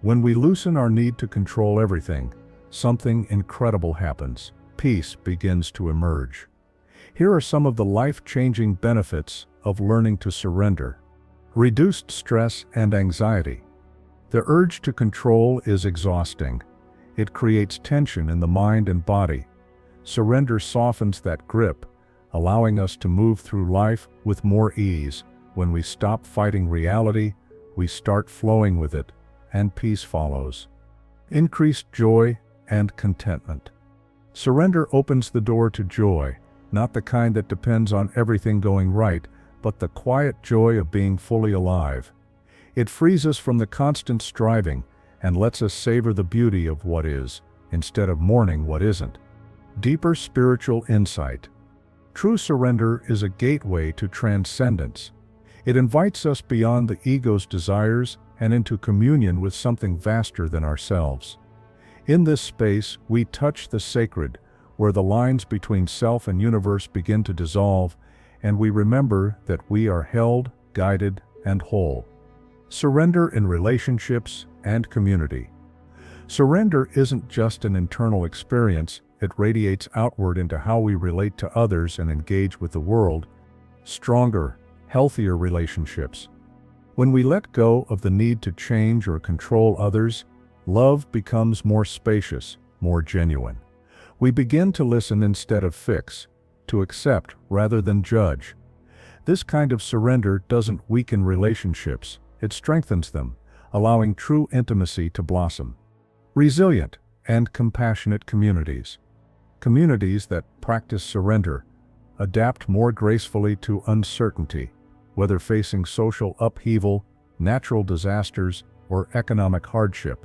[SPEAKER 1] When we loosen our need to control everything, something incredible happens. Peace begins to emerge. Here are some of the life-changing benefits of learning to surrender. Reduced stress and anxiety. The urge to control is exhausting. It creates tension in the mind and body. Surrender softens that grip, allowing us to move through life with more ease. When we stop fighting reality, we start flowing with it, and peace follows. Increased joy and contentment. Surrender opens the door to joy, not the kind that depends on everything going right, but the quiet joy of being fully alive. It frees us from the constant striving and lets us savor the beauty of what is, instead of mourning what isn't. Deeper spiritual insight. True surrender is a gateway to transcendence. It invites us beyond the ego's desires and into communion with something vaster than ourselves. In this space, we touch the sacred, where the lines between self and universe begin to dissolve, and we remember that we are held, guided, and whole. Surrender in relationships and community. Surrender isn't just an internal experience, it radiates outward into how we relate to others and engage with the world. Stronger, healthier relationships. When we let go of the need to change or control others, love becomes more spacious, more genuine. We begin to listen instead of fix, to accept rather than judge. This kind of surrender doesn't weaken relationships, it strengthens them, allowing true intimacy to blossom. Resilient and compassionate communities. Communities that practice surrender adapt more gracefully to uncertainty, whether facing social upheaval, natural disasters, or economic hardship.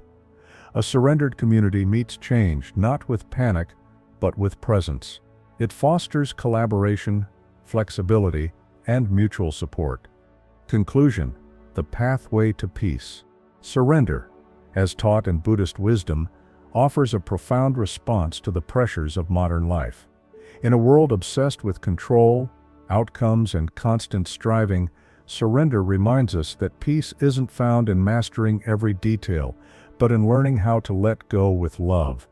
[SPEAKER 1] A surrendered community meets change not with panic, but with presence. It fosters collaboration, flexibility, and mutual support. Conclusion: the pathway to peace. Surrender, as taught in Buddhist wisdom, offers a profound response to the pressures of modern life. In a world obsessed with control, outcomes, and constant striving, surrender reminds us that peace isn't found in mastering every detail, but in learning how to let go with love.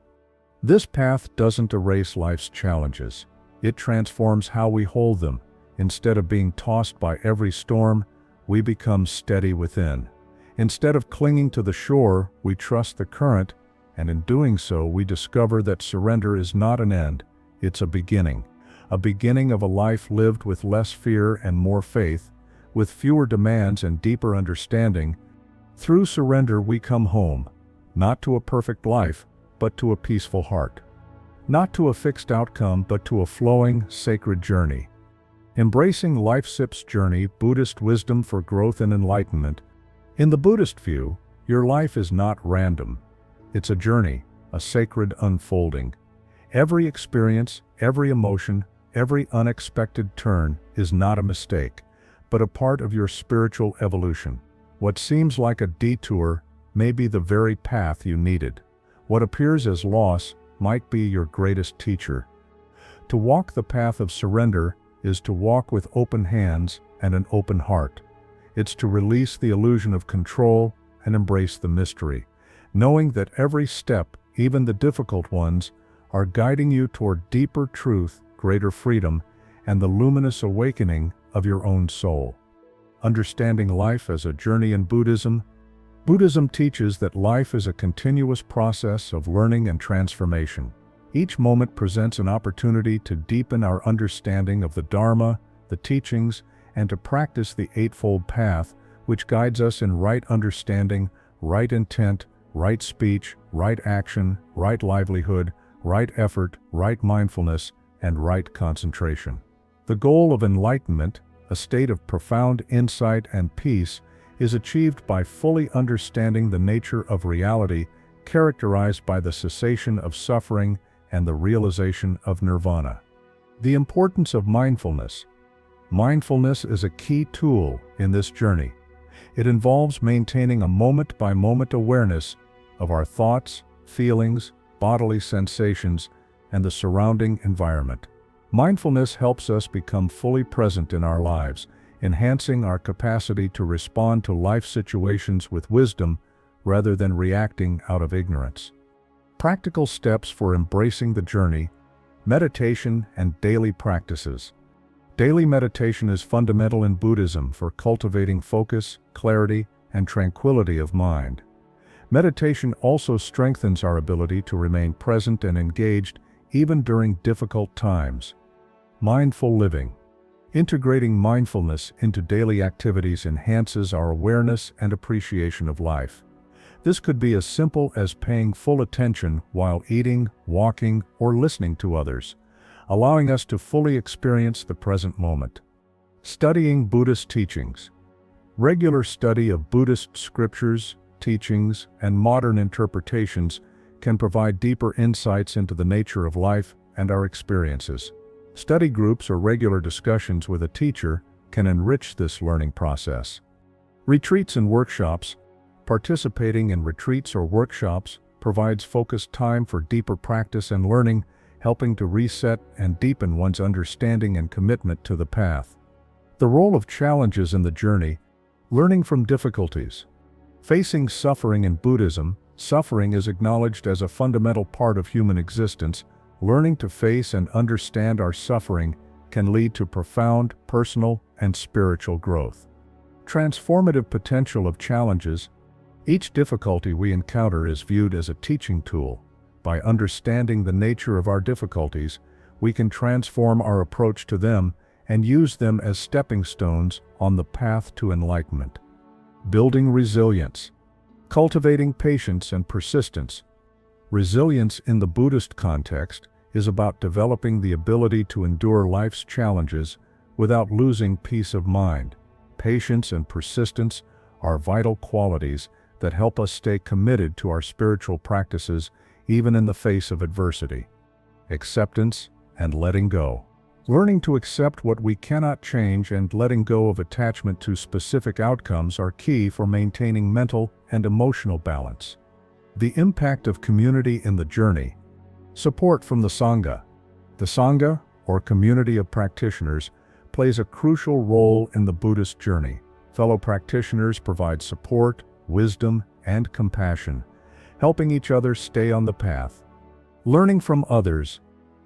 [SPEAKER 1] This path doesn't erase life's challenges. It transforms how we hold them. Instead of being tossed by every storm, we become steady within. Instead of clinging to the shore, we trust the current, and in doing so we discover that surrender is not an end, it's a beginning of a life lived with less fear and more faith, with fewer demands and deeper understanding. Through surrender we come home, not to a perfect life, but to a peaceful heart. Not to a fixed outcome, but to a flowing, sacred journey. Embracing life's journey, Buddhist wisdom for growth and enlightenment. In the Buddhist view, your life is not random. It's a journey, a sacred unfolding. Every experience, every emotion, every unexpected turn is not a mistake, but a part of your spiritual evolution. What seems like a detour may be the very path you needed. What appears as loss might be your greatest teacher. To walk the path of surrender is to walk with open hands and an open heart. It's to release the illusion of control and embrace the mystery, knowing that every step, even the difficult ones, are guiding you toward deeper truth, greater freedom, and the luminous awakening of your own soul. Understanding life as a journey in Buddhism. Buddhism teaches that life is a continuous process of learning and transformation. Each moment presents an opportunity to deepen our understanding of the Dharma, the teachings, and to practice the Eightfold Path, which guides us in right understanding, right intent, right speech, right action, right livelihood, right effort, right mindfulness, and right concentration. The goal of enlightenment, a state of profound insight and peace, is achieved by fully understanding the nature of reality, characterized by the cessation of suffering and the realization of nirvana. The importance of mindfulness. Mindfulness is a key tool in this journey. It involves maintaining a moment-by-moment awareness of our thoughts, feelings, bodily sensations, and the surrounding environment. Mindfulness helps us become fully present in our lives, enhancing our capacity to respond to life situations with wisdom rather than reacting out of ignorance. Practical steps for embracing the journey. Meditation and daily practices. Daily meditation is fundamental in Buddhism for cultivating focus, clarity, and tranquility of mind. Meditation also strengthens our ability to remain present and engaged even during difficult times. Mindful living. Integrating mindfulness into daily activities enhances our awareness and appreciation of life. This could be as simple as paying full attention while eating, walking, or listening to others, allowing us to fully experience the present moment. Studying Buddhist teachings. Regular study of Buddhist scriptures, teachings, and modern interpretations can provide deeper insights into the nature of life and our experiences. Study groups or regular discussions with a teacher can enrich this learning process. Retreats and workshops. Participating in retreats or workshops provides focused time for deeper practice and learning, helping to reset and deepen one's understanding and commitment to the path. The role of challenges in the journey: learning from difficulties. Facing suffering in Buddhism, suffering is acknowledged as a fundamental part of human existence. Learning to face and understand our suffering can lead to profound personal and spiritual growth. Transformative potential of challenges. Each difficulty we encounter is viewed as a teaching tool. By understanding the nature of our difficulties, we can transform our approach to them and use them as stepping stones on the path to enlightenment. Building resilience. Cultivating patience and persistence. Resilience in the Buddhist context is about developing the ability to endure life's challenges without losing peace of mind. Patience and persistence are vital qualities that help us stay committed to our spiritual practices even in the face of adversity. Acceptance and letting go. Learning to accept what we cannot change and letting go of attachment to specific outcomes are key for maintaining mental and emotional balance. The impact of community in the journey. Support from the Sangha. The Sangha, or community of practitioners, plays a crucial role in the Buddhist journey. Fellow practitioners provide support, wisdom, and compassion, helping each other stay on the path. Learning from others.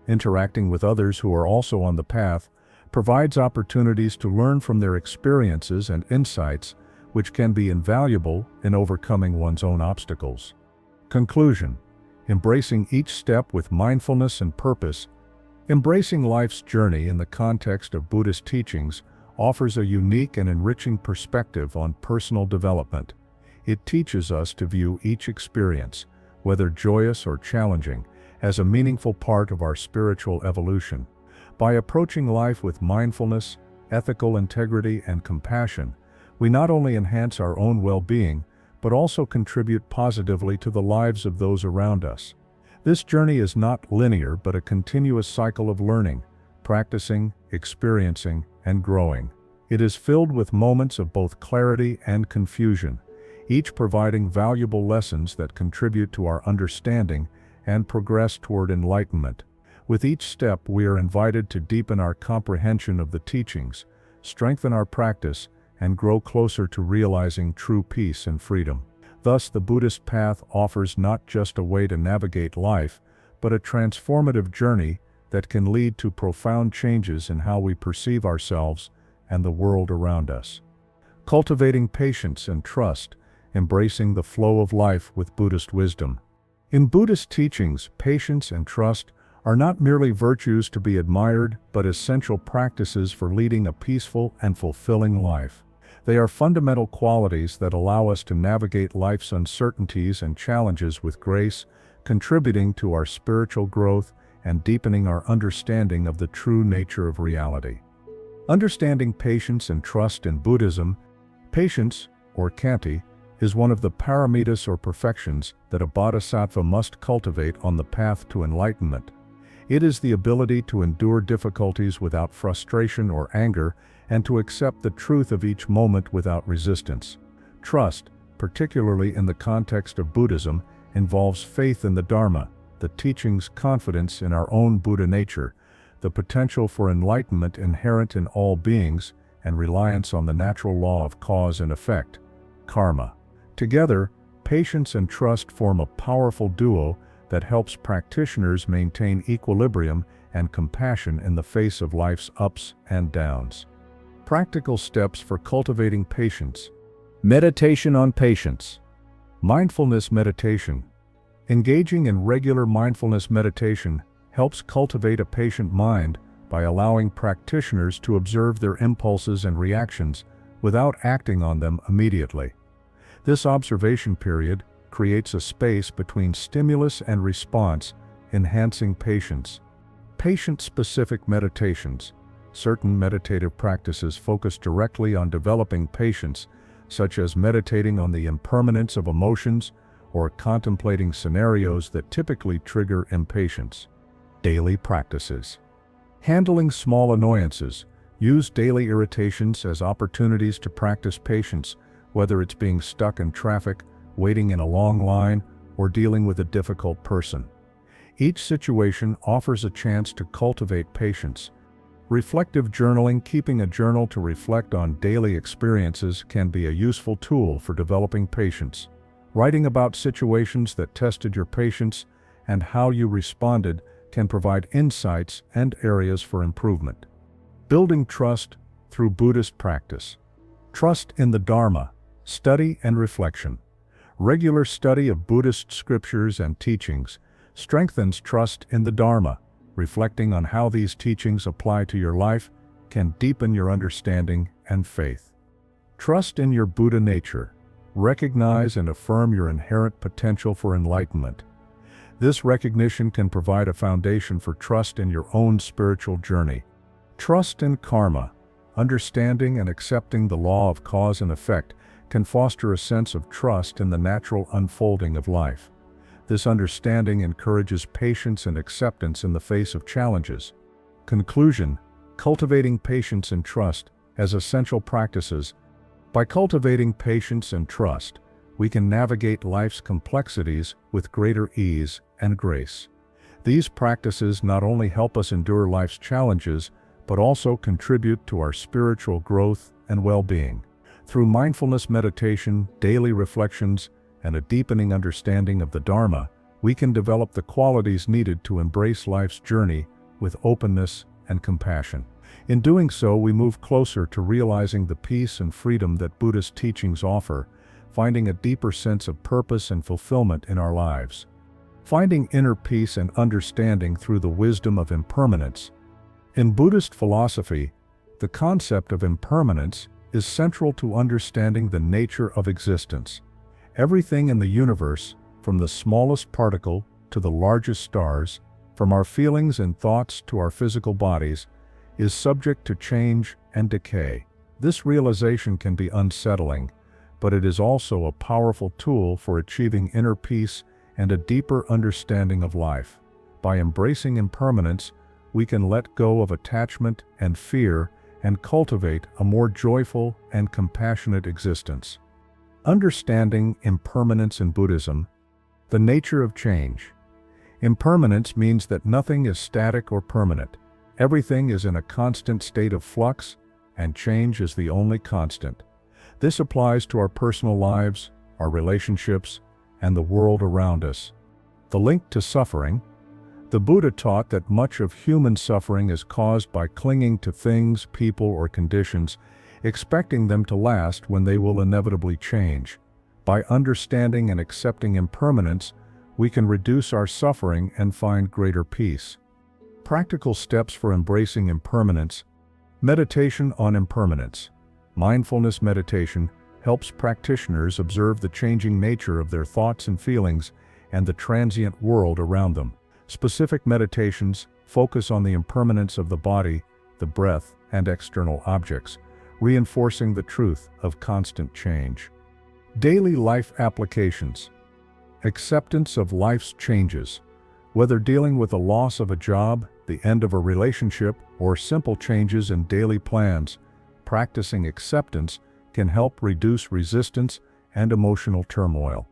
[SPEAKER 1] Interacting with others who are also on the path provides opportunities to learn from their experiences and insights, which can be invaluable in overcoming one's own obstacles. Conclusion. Embracing each step with mindfulness and purpose. Embracing life's journey in the context of Buddhist teachings offers a unique and enriching perspective on personal development. It teaches us to view each experience, whether joyous or challenging, as a meaningful part of our spiritual evolution. By approaching life with mindfulness, ethical integrity, and compassion, we not only enhance our own well-being, but also contribute positively to the lives of those around us. This journey is not linear, but a continuous cycle of learning, practicing, experiencing, and growing. It is filled with moments of both clarity and confusion, each providing valuable lessons that contribute to our understanding and progress toward enlightenment. With each step, we are invited to deepen our comprehension of the teachings, strengthen our practice, and grow closer to realizing true peace and freedom. Thus, the Buddhist path offers not just a way to navigate life, but a transformative journey that can lead to profound changes in how we perceive ourselves and the world around us. Cultivating patience and trust, embracing the flow of life with Buddhist wisdom. In Buddhist teachings, patience and trust are not merely virtues to be admired, but essential practices for leading a peaceful and fulfilling life. They are fundamental qualities that allow us to navigate life's uncertainties and challenges with grace, contributing to our spiritual growth and deepening our understanding of the true nature of reality. Understanding patience and trust in Buddhism. Patience, or khanti, is one of the paramitas or perfections that a bodhisattva must cultivate on the path to enlightenment. It is the ability to endure difficulties without frustration or anger and to accept the truth of each moment without resistance. Trust, particularly in the context of Buddhism, involves faith in the Dharma, the teachings, confidence in our own Buddha nature, the potential for enlightenment inherent in all beings, and reliance on the natural law of cause and effect, karma. Together, patience and trust form a powerful duo that helps practitioners maintain equilibrium and compassion in the face of life's ups and downs. Practical steps for cultivating patience. Meditation on patience. Mindfulness meditation. Engaging in regular mindfulness meditation helps cultivate a patient mind by allowing practitioners to observe their impulses and reactions without acting on them immediately. This observation period creates a space between stimulus and response, enhancing patience. Patient-specific meditations. Certain meditative practices focus directly on developing patience, such as meditating on the impermanence of emotions or contemplating scenarios that typically trigger impatience. Daily practices. Handling small annoyances. Use daily irritations as opportunities to practice patience, whether it's being stuck in traffic, waiting in a long line, or dealing with a difficult person. Each situation offers a chance to cultivate patience. Reflective journaling, keeping a journal to reflect on daily experiences, can be a useful tool for developing patience. Writing about situations that tested your patience and how you responded can provide insights and areas for improvement. Building trust through Buddhist practice. Trust in the Dharma, study and reflection. Regular study of Buddhist scriptures and teachings strengthens trust in the Dharma. Reflecting on how these teachings apply to your life can deepen your understanding and faith. Trust in your Buddha nature. Recognize and affirm your inherent potential for enlightenment. This recognition can provide a foundation for trust in your own spiritual journey. Trust in karma. Understanding and accepting the law of cause and effect can foster a sense of trust in the natural unfolding of life. This understanding encourages patience and acceptance in the face of challenges. Conclusion: cultivating patience and trust as essential practices. By cultivating patience and trust, we can navigate life's complexities with greater ease and grace. These practices not only help us endure life's challenges, but also contribute to our spiritual growth and well-being. Through mindfulness meditation, daily reflections, and a deepening understanding of the Dharma, we can develop the qualities needed to embrace life's journey with openness and compassion. In doing so, we move closer to realizing the peace and freedom that Buddhist teachings offer, finding a deeper sense of purpose and fulfillment in our lives. Finding inner peace and understanding through the wisdom of impermanence. In Buddhist philosophy, the concept of impermanence is central to understanding the nature of existence. Everything in the universe, from the smallest particle to the largest stars, from our feelings and thoughts to our physical bodies, is subject to change and decay. This realization can be unsettling, but it is also a powerful tool for achieving inner peace and a deeper understanding of life. By embracing impermanence, we can let go of attachment and fear and cultivate a more joyful and compassionate existence. Understanding impermanence in Buddhism. The nature of change. Impermanence means that nothing is static or permanent. Everything is in a constant state of flux, and change is the only constant. This applies to our personal lives, our relationships, and the world around us. The link to suffering. The Buddha taught that much of human suffering is caused by clinging to things, people, or conditions, expecting them to last when they will inevitably change. By understanding and accepting impermanence, we can reduce our suffering and find greater peace. Practical steps for embracing impermanence. Meditation on impermanence. Mindfulness meditation helps practitioners observe the changing nature of their thoughts and feelings and the transient world around them. Specific meditations focus on the impermanence of the body, the breath, and external objects, reinforcing the truth of constant change. Daily life applications. Acceptance of life's changes. Whether dealing with the loss of a job, the end of a relationship, or simple changes in daily plans, practicing acceptance can help reduce resistance and emotional turmoil.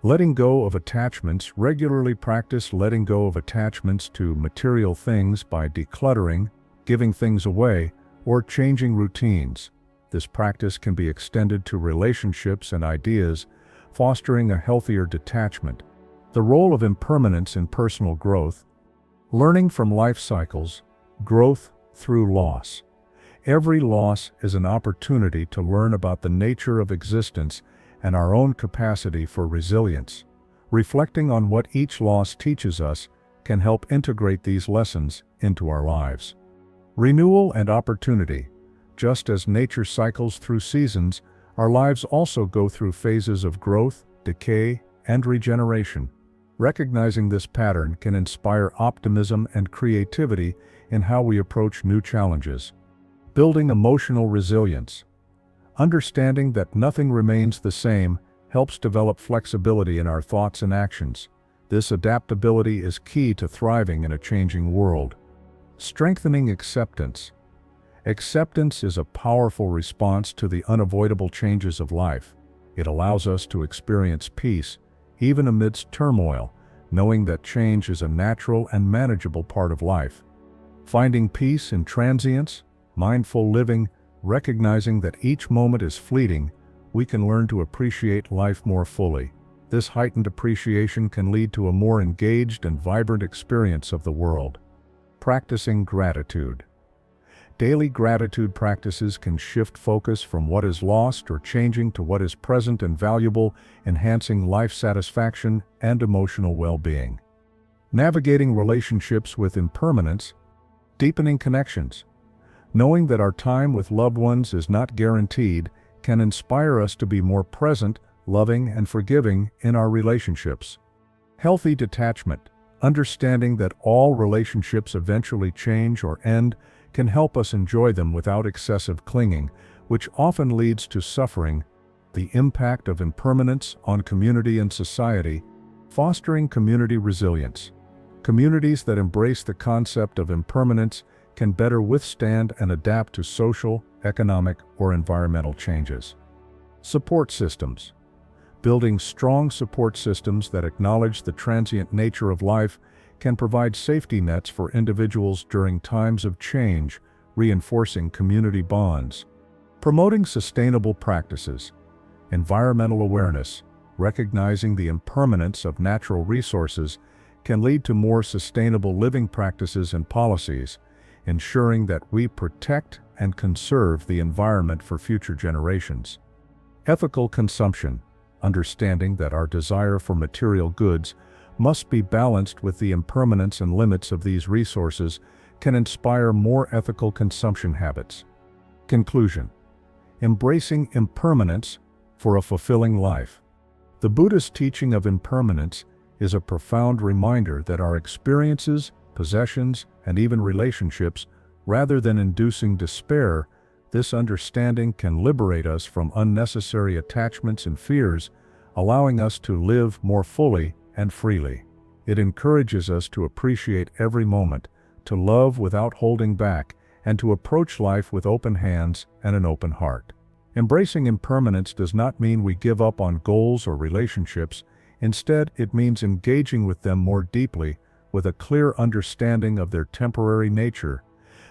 [SPEAKER 1] Letting go of attachments. Regularly practice letting go of attachments to material things by decluttering, giving things away, or changing routines. This practice can be extended to relationships and ideas, fostering a healthier detachment. The role of impermanence in personal growth. Learning from life cycles. Growth through loss. Every loss is an opportunity to learn about the nature of existence and our own capacity for resilience. Reflecting on what each loss teaches us can help integrate these lessons into our lives. Renewal and opportunity. Just as nature cycles through seasons, our lives also go through phases of growth, decay, and regeneration. Recognizing this pattern can inspire optimism and creativity in how we approach new challenges. Building emotional resilience. Understanding that nothing remains the same helps develop flexibility in our thoughts and actions. This adaptability is key to thriving in a changing world. Strengthening acceptance. Acceptance is a powerful response to the unavoidable changes of life. It allows us to experience peace, even amidst turmoil, knowing that change is a natural and manageable part of life. Finding peace in transience, mindful living, recognizing that each moment is fleeting, we can learn to appreciate life more fully. This heightened appreciation can lead to a more engaged and vibrant experience of the world. Practicing gratitude. Daily gratitude practices can shift focus from what is lost or changing to what is present and valuable, enhancing life satisfaction and emotional well-being. Navigating relationships with impermanence. Deepening connections. Knowing that our time with loved ones is not guaranteed can inspire us to be more present, loving, and forgiving in our relationships. Healthy detachment. Understanding that all relationships eventually change or end can help us enjoy them without excessive clinging, which often leads to suffering. The impact of impermanence on community and society. Fostering community resilience. Communities that embrace the concept of impermanence can better withstand and adapt to social, economic, or environmental changes. Support systems. Building strong support systems that acknowledge the transient nature of life can provide safety nets for individuals during times of change, reinforcing community bonds. Promoting sustainable practices. Environmental awareness. Recognizing the impermanence of natural resources can lead to more sustainable living practices and policies, ensuring that we protect and conserve the environment for future generations. Ethical consumption. Understanding that our desire for material goods must be balanced with the impermanence and limits of these resources can inspire more ethical consumption habits. Conclusion. Embracing impermanence for a fulfilling life. The Buddhist teaching of impermanence is a profound reminder that our experiences, possessions, and even relationships, rather than inducing despair, this understanding can liberate us from unnecessary attachments and fears, allowing us to live more fully and freely. It encourages us to appreciate every moment, to love without holding back, and to approach life with open hands and an open heart. Embracing impermanence does not mean we give up on goals or relationships. Instead, it means engaging with them more deeply, with a clear understanding of their temporary nature.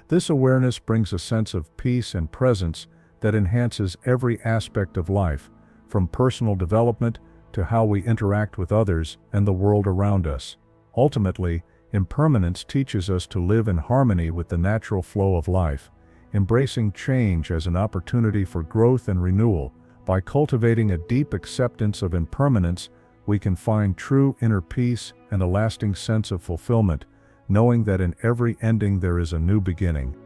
[SPEAKER 1] This awareness brings a sense of peace and presence that enhances every aspect of life, from personal development to how we interact with others and the world around us. Ultimately, impermanence teaches us to live in harmony with the natural flow of life, embracing change as an opportunity for growth and renewal. By cultivating a deep acceptance of impermanence, we can find true inner peace and a lasting sense of fulfillment, knowing that in every ending there is a new beginning.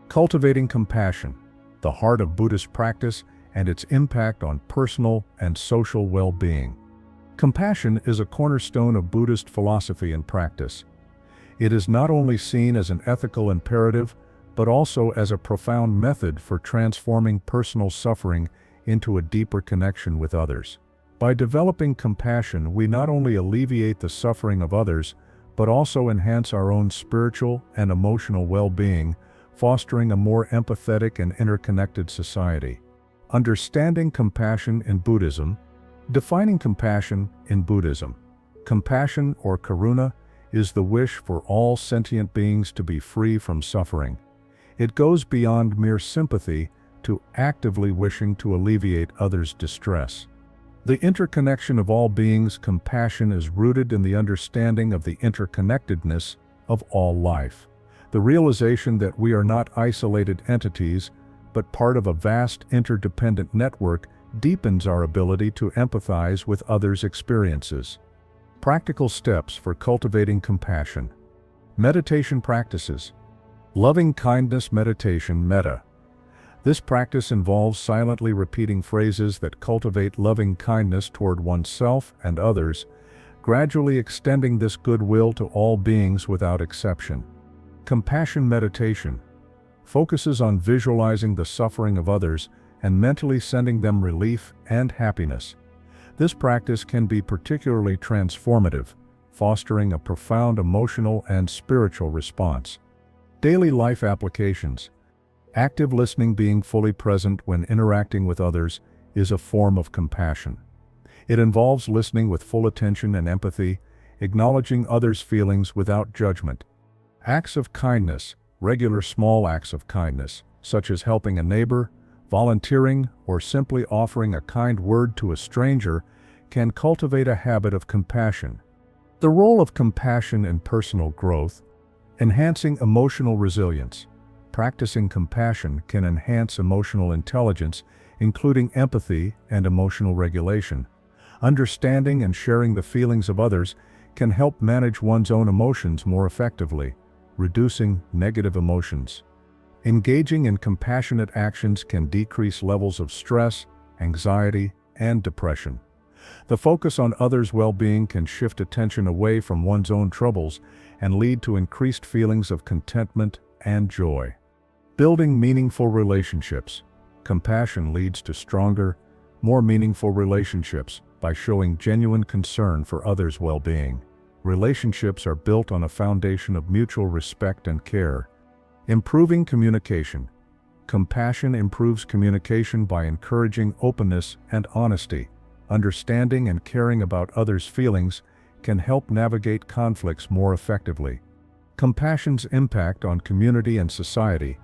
[SPEAKER 1] Cultivating compassion, the heart of Buddhist practice and its impact on personal and social well-being. Compassion is a cornerstone of Buddhist philosophy and practice. It is not only seen as an ethical imperative, but also as a profound method for transforming personal suffering into a deeper connection with others. By developing compassion, we not only alleviate the suffering of others, but also enhance our own spiritual and emotional well-being, fostering a more empathetic and interconnected society. Understanding compassion in Buddhism. Defining compassion in Buddhism. Compassion, or karuna, is the wish for all sentient beings to be free from suffering. It goes beyond mere sympathy to actively wishing to alleviate others' distress. The interconnection of all beings. Compassion is rooted in the understanding of the interconnectedness of all life. The realization that we are not isolated entities, but part of a vast interdependent network deepens our ability to empathize with others' experiences. Practical steps for cultivating compassion. Meditation practices. Loving kindness meditation, metta. This practice involves silently repeating phrases that cultivate loving kindness toward oneself and others, gradually extending this goodwill to all beings without exception. Compassion meditation focuses on visualizing the suffering of others and mentally sending them relief and happiness. This practice can be particularly transformative, fostering a profound emotional and spiritual response. Daily life applications. Active listening. Being fully present when interacting with others is a form of compassion. It involves listening with full attention and empathy, acknowledging others' feelings without judgment. Acts of kindness, regular small acts of kindness, such as helping a neighbor, volunteering, or simply offering a kind word to a stranger, can cultivate a habit of compassion. The role of compassion in personal growth: enhancing emotional resilience. Practicing compassion can enhance emotional intelligence, including empathy and emotional regulation. Understanding and sharing the feelings of others can help manage one's own emotions more effectively, reducing negative emotions. Engaging in compassionate actions can decrease levels of stress, anxiety, and depression. The focus on others' well-being can shift attention away from one's own troubles and lead to increased feelings of contentment and joy. Building meaningful relationships. Compassion leads to stronger, more meaningful relationships by showing genuine concern for others' well-being. Relationships are built on a foundation of mutual respect and care. Improving communication. Compassion improves communication by encouraging openness and honesty. Understanding and caring about others' feelings can help navigate conflicts more effectively. Compassion's impact on community and society.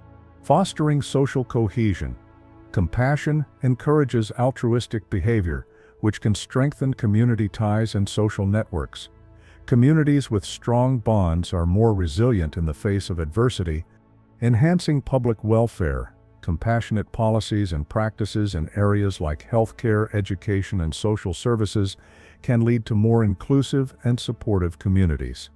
[SPEAKER 1] Fostering social cohesion. Compassion encourages altruistic behavior, which can strengthen community ties and social networks. Communities with strong bonds are more resilient in the face of adversity. Enhancing public welfare. Compassionate policies and practices in areas like healthcare, education, and social services can lead to more inclusive and supportive communities.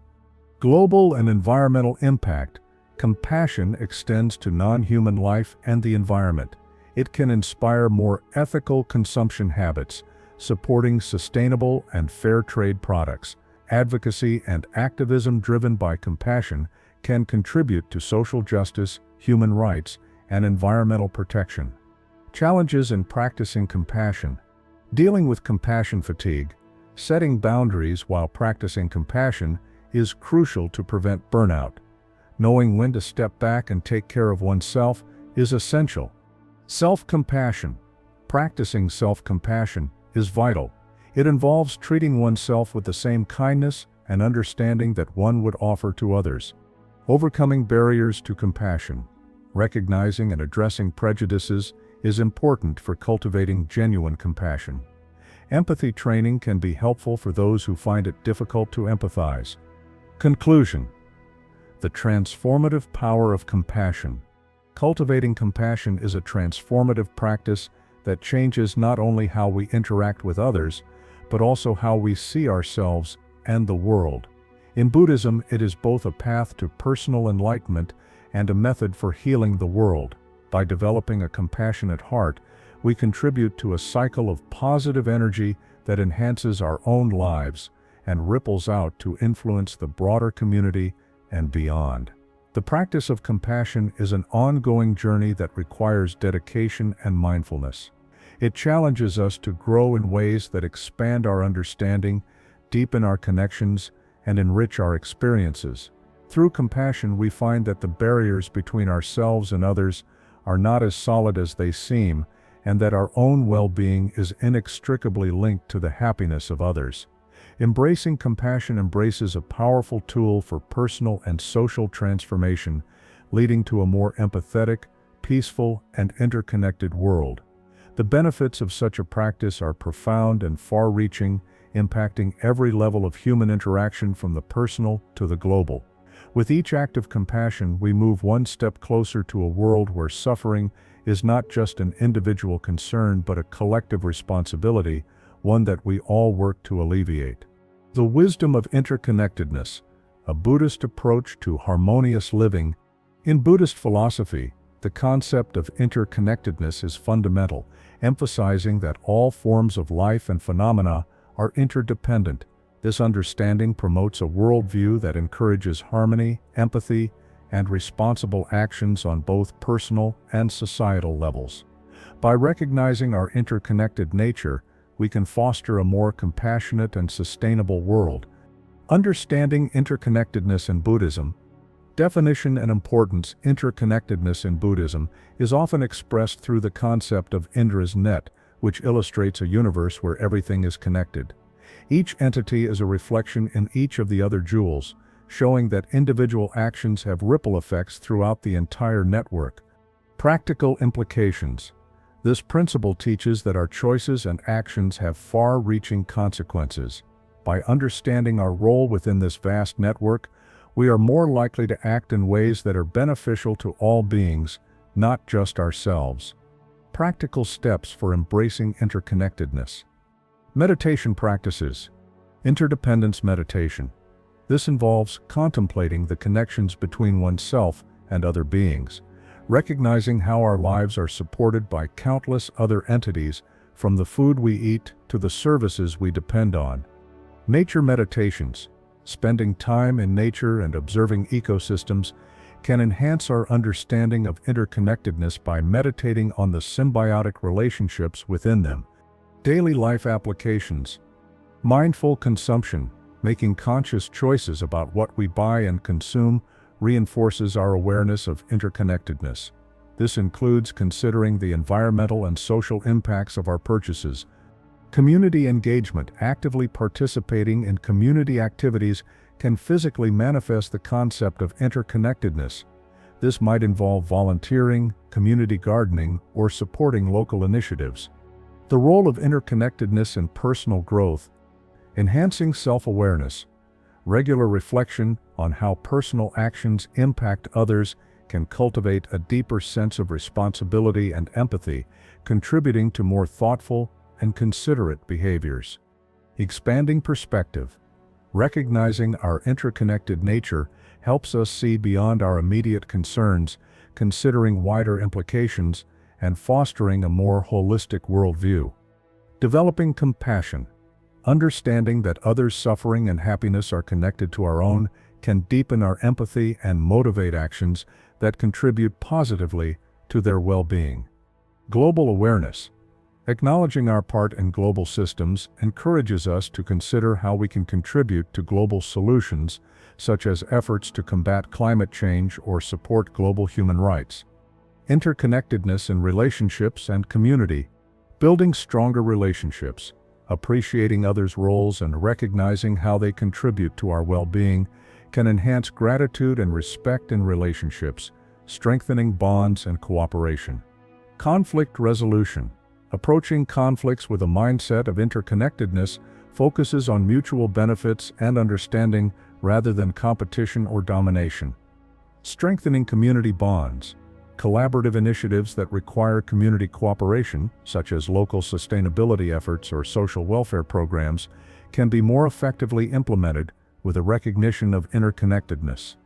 [SPEAKER 1] Global and environmental impact. Compassion extends to non-human life and the environment. It can inspire more ethical consumption habits, supporting sustainable and fair trade products. Advocacy and activism driven by compassion can contribute to social justice, human rights, and environmental protection. Challenges in practicing compassion. Dealing with compassion fatigue. Setting boundaries while practicing compassion is crucial to prevent burnout. Knowing when to step back and take care of oneself is essential. Self-compassion. Practicing self-compassion is vital. It involves treating oneself with the same kindness and understanding that one would offer to others. Overcoming barriers to compassion. Recognizing and addressing prejudices is important for cultivating genuine compassion. Empathy training can be helpful for those who find it difficult to empathize. Conclusion. The transformative power of compassion. Cultivating compassion is a transformative practice that changes not only how we interact with others, but also how we see ourselves and the world. In Buddhism, it is both a path to personal enlightenment and a method for healing the world. By developing a compassionate heart, we contribute to a cycle of positive energy that enhances our own lives and ripples out to influence the broader community and beyond. The practice of compassion is an ongoing journey that requires dedication and mindfulness. It challenges us to grow in ways that expand our understanding, deepen our connections, and enrich our experiences. Through compassion, we find that the barriers between ourselves and others are not as solid as they seem, and that our own well-being is inextricably linked to the happiness of others. Embracing compassion embraces a powerful tool for personal and social transformation, leading to a more empathetic, peaceful, and interconnected world. The benefits of such a practice are profound and far-reaching, impacting every level of human interaction from the personal to the global. With each act of compassion, we move one step closer to a world where suffering is not just an individual concern but a collective responsibility, one that we all work to alleviate. The wisdom of interconnectedness, a Buddhist approach to harmonious living. In Buddhist philosophy, the concept of interconnectedness is fundamental, emphasizing that all forms of life and phenomena are interdependent. This understanding promotes a worldview that encourages harmony, empathy, and responsible actions on both personal and societal levels. By recognizing our interconnected nature, we can foster a more compassionate and sustainable world. Understanding interconnectedness in Buddhism. Definition and importance. Interconnectedness in Buddhism is often expressed through the concept of Indra's net, which illustrates a universe where everything is connected. Each entity is a reflection in each of the other jewels, showing that individual actions have ripple effects throughout the entire network. Practical implications. This principle teaches that our choices and actions have far-reaching consequences. By understanding our role within this vast network, we are more likely to act in ways that are beneficial to all beings, not just ourselves. Practical steps for embracing interconnectedness. Meditation practices. Interdependence meditation. This involves contemplating the connections between oneself and other beings, recognizing how our lives are supported by countless other entities, from the food we eat to the services we depend on. Nature meditations. Spending time in nature and observing ecosystems can enhance our understanding of interconnectedness by meditating on the symbiotic relationships within them. Daily life applications. Mindful consumption. Making conscious choices about what we buy and consume reinforces our awareness of interconnectedness. This includes considering the environmental and social impacts of our purchases. Community engagement. Actively participating in community activities can physically manifest the concept of interconnectedness. This might involve volunteering, community gardening, or supporting local initiatives. The role of interconnectedness in personal growth. Enhancing self-awareness. Regular reflection on how personal actions impact others can cultivate a deeper sense of responsibility and empathy, contributing to more thoughtful and considerate behaviors. Expanding perspective. Recognizing our interconnected nature helps us see beyond our immediate concerns, considering wider implications, and fostering a more holistic worldview. Developing compassion. Understanding that others' suffering and happiness are connected to our own can deepen our empathy and motivate actions that contribute positively to their well-being. Global awareness. Acknowledging our part in global systems encourages us to consider how we can contribute to global solutions, such as efforts to combat climate change or support global human rights. Interconnectedness in relationships and community. Building stronger relationships. Appreciating others' roles and recognizing how they contribute to our well-being can enhance gratitude and respect in relationships, strengthening bonds and cooperation. Conflict resolution. Approaching conflicts with a mindset of interconnectedness focuses on mutual benefits and understanding rather than competition or domination. Strengthening community bonds. Collaborative initiatives that require community cooperation, such as local sustainability efforts or social welfare programs, can be more effectively implemented with a recognition of interconnectedness.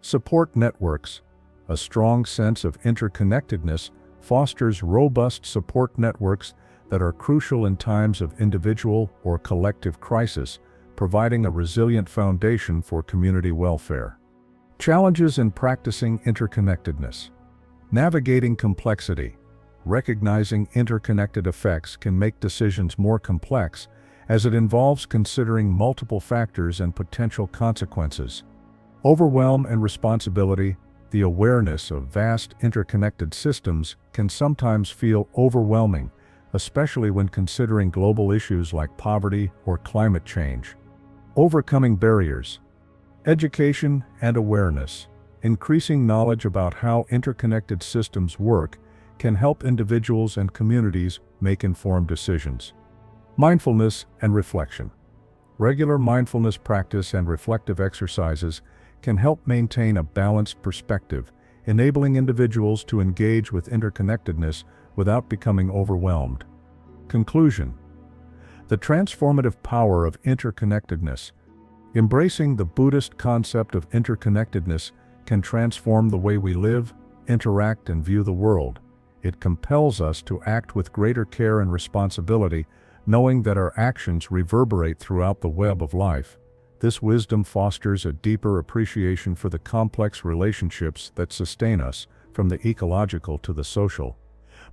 [SPEAKER 1] Support networks. A strong sense of interconnectedness fosters robust support networks that are crucial in times of individual or collective crisis, providing a resilient foundation for community welfare. Challenges in practicing interconnectedness. Navigating complexity. Recognizing interconnected effects can make decisions more complex, as it involves considering multiple factors and potential consequences. Overwhelm and responsibility. The awareness of vast interconnected systems can sometimes feel overwhelming, especially when considering global issues like poverty or climate change. Overcoming barriers. Education and awareness. Increasing knowledge about how interconnected systems work can help individuals and communities make informed decisions. Mindfulness and reflection. Regular mindfulness practice and reflective exercises can help maintain a balanced perspective, enabling individuals to engage with interconnectedness without becoming overwhelmed. Conclusion. The transformative power of interconnectedness. Embracing the Buddhist concept of interconnectedness can transform the way we live, interact, and view the world. It compels us to act with greater care and responsibility, knowing that our actions reverberate throughout the web of life. This wisdom fosters a deeper appreciation for the complex relationships that sustain us, from the ecological to the social.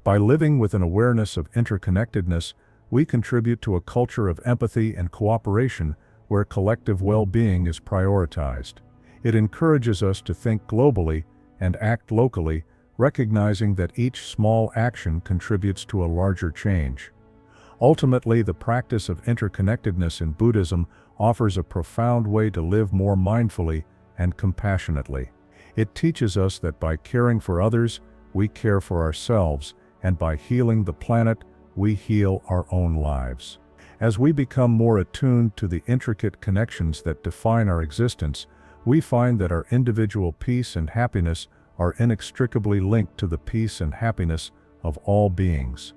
[SPEAKER 1] By living with an awareness of interconnectedness, we contribute to a culture of empathy and cooperation where collective well-being is prioritized. It encourages us to think globally and act locally, recognizing that each small action contributes to a larger change. Ultimately, the practice of interconnectedness in Buddhism offers a profound way to live more mindfully and compassionately. It teaches us that by caring for others, we care for ourselves, and by healing the planet, we heal our own lives. As we become more attuned to the intricate connections that define our existence, we find that our individual peace and happiness are inextricably linked to the peace and happiness of all beings.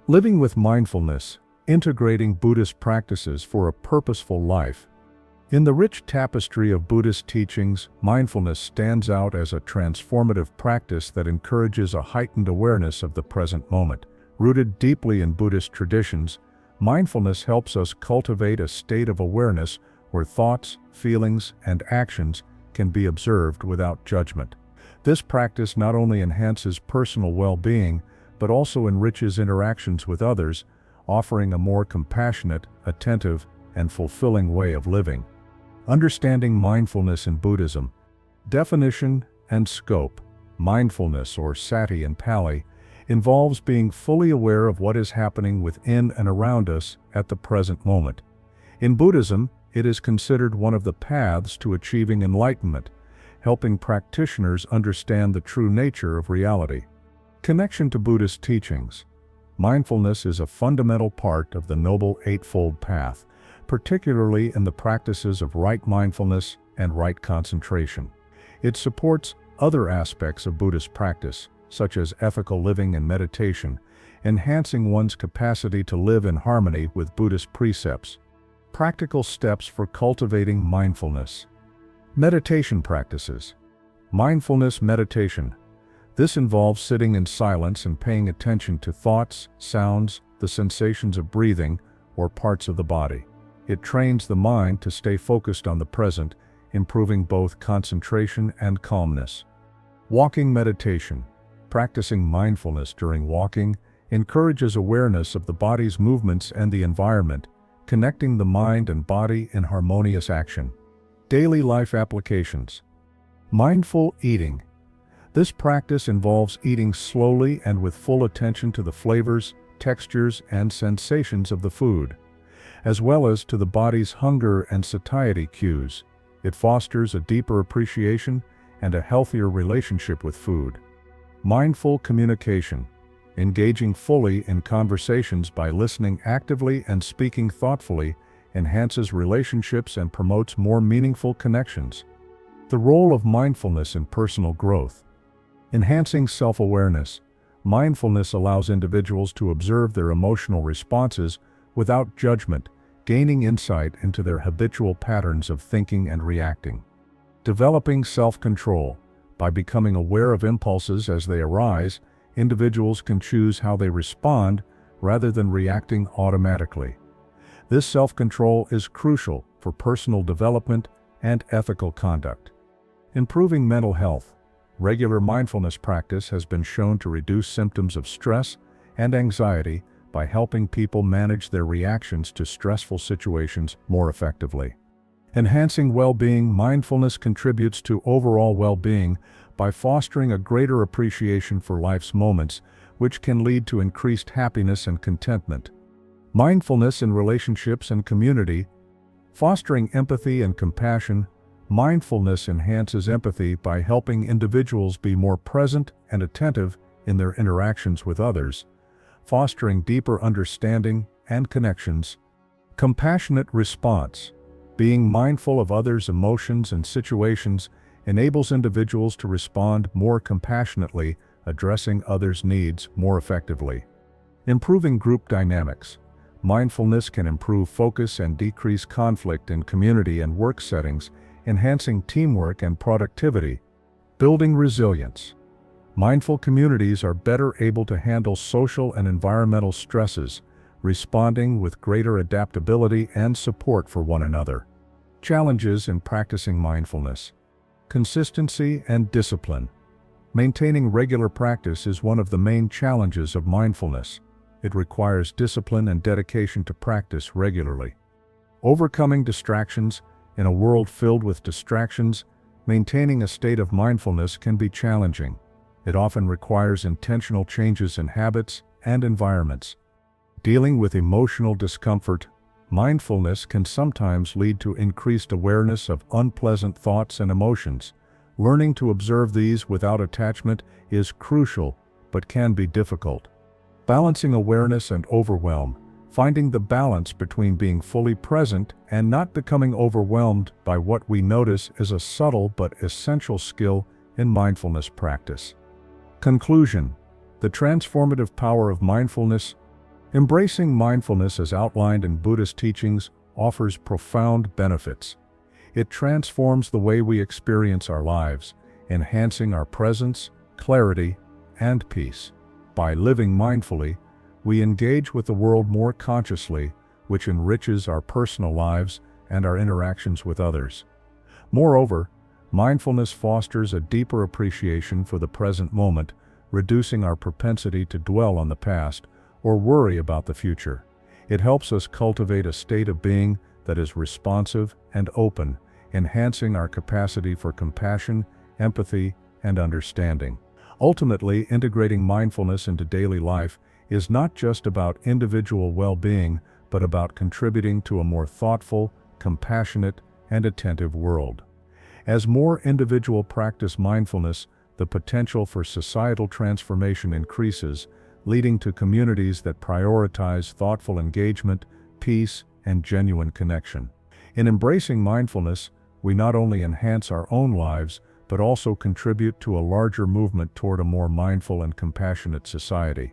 [SPEAKER 1] Living with mindfulness, integrating Buddhist practices for a purposeful life. In the rich tapestry of Buddhist teachings, mindfulness stands out as a transformative practice that encourages a heightened awareness of the present moment. Rooted deeply in Buddhist traditions, mindfulness helps us cultivate a state of awareness where thoughts, feelings, and actions can be observed without judgment. This practice not only enhances personal well-being, but also enriches interactions with others, offering a more compassionate, attentive, and fulfilling way of living. Understanding mindfulness in Buddhism. Definition and scope. Mindfulness, or sati in Pali, involves being fully aware of what is happening within and around us at the present moment. In Buddhism, it is considered one of the paths to achieving enlightenment, helping practitioners understand the true nature of reality. Connection to Buddhist teachings. Mindfulness is a fundamental part of the Noble Eightfold Path, particularly in the practices of right mindfulness and right concentration. It supports other aspects of Buddhist practice, such as ethical living and meditation, enhancing one's capacity to live in harmony with Buddhist precepts. Practical steps for cultivating mindfulness. Meditation practices. Mindfulness meditation. This involves sitting in silence and paying attention to thoughts, sounds, the sensations of breathing, or parts of the body. It trains the mind to stay focused on the present, improving both concentration and calmness. Walking meditation. Practicing mindfulness during walking encourages awareness of the body's movements and the environment, connecting the mind and body in harmonious action. Daily life applications. Mindful eating. This practice involves eating slowly and with full attention to the flavors, textures, and sensations of the food, as well as to the body's hunger and satiety cues. It fosters a deeper appreciation and a healthier relationship with food. Mindful communication. Engaging fully in conversations by listening actively and speaking thoughtfully enhances relationships and promotes more meaningful connections. The role of mindfulness in personal growth. Enhancing self-awareness. Mindfulness allows individuals to observe their emotional responses without judgment, gaining insight into their habitual patterns of thinking and reacting. Developing self-control. By becoming aware of impulses as they arise, individuals can choose how they respond rather than reacting automatically. This self-control is crucial for personal development and ethical conduct. Improving mental health. Regular mindfulness practice has been shown to reduce symptoms of stress and anxiety by helping people manage their reactions to stressful situations more effectively. Enhancing well-being. Mindfulness contributes to overall well-being by fostering a greater appreciation for life's moments, which can lead to increased happiness and contentment. Mindfulness in relationships and community. Fostering empathy and compassion. Mindfulness enhances empathy by helping individuals be more present and attentive in their interactions with others, fostering deeper understanding and connections. Compassionate response. Being mindful of others' emotions and situations enables individuals to respond more compassionately, addressing others' needs more effectively. Improving group dynamics. Mindfulness can improve focus and decrease conflict in community and work settings, enhancing teamwork and productivity. Building resilience. Mindful communities are better able to handle social and environmental stresses, responding with greater adaptability and support for one another. Challenges in practicing mindfulness. Consistency and discipline. Maintaining regular practice is one of the main challenges of mindfulness. It requires discipline and dedication to practice regularly. Overcoming distractions. In a world filled with distractions, maintaining a state of mindfulness can be challenging. It often requires intentional changes in habits and environments. Dealing with emotional discomfort, mindfulness can sometimes lead to increased awareness of unpleasant thoughts and emotions. Learning to observe these without attachment is crucial, but can be difficult. Balancing awareness and overwhelm, finding the balance between being fully present and not becoming overwhelmed by what we notice is a subtle but essential skill in mindfulness practice. Conclusion: the transformative power of mindfulness. Embracing mindfulness as outlined in Buddhist teachings offers profound benefits. It transforms the way we experience our lives, enhancing our presence, clarity, and peace. By living mindfully, we engage with the world more consciously, which enriches our personal lives and our interactions with others. Moreover, mindfulness fosters a deeper appreciation for the present moment, reducing our propensity to dwell on the past or worry about the future. It helps us cultivate a state of being that is responsive and open, enhancing our capacity for compassion, empathy, and understanding. Ultimately, integrating mindfulness into daily life is not just about individual well-being, but about contributing to a more thoughtful, compassionate, and attentive world. As more individuals practice mindfulness, the potential for societal transformation increases, leading to communities that prioritize thoughtful engagement, peace, and genuine connection. In embracing mindfulness, we not only enhance our own lives, but also contribute to a larger movement toward a more mindful and compassionate society.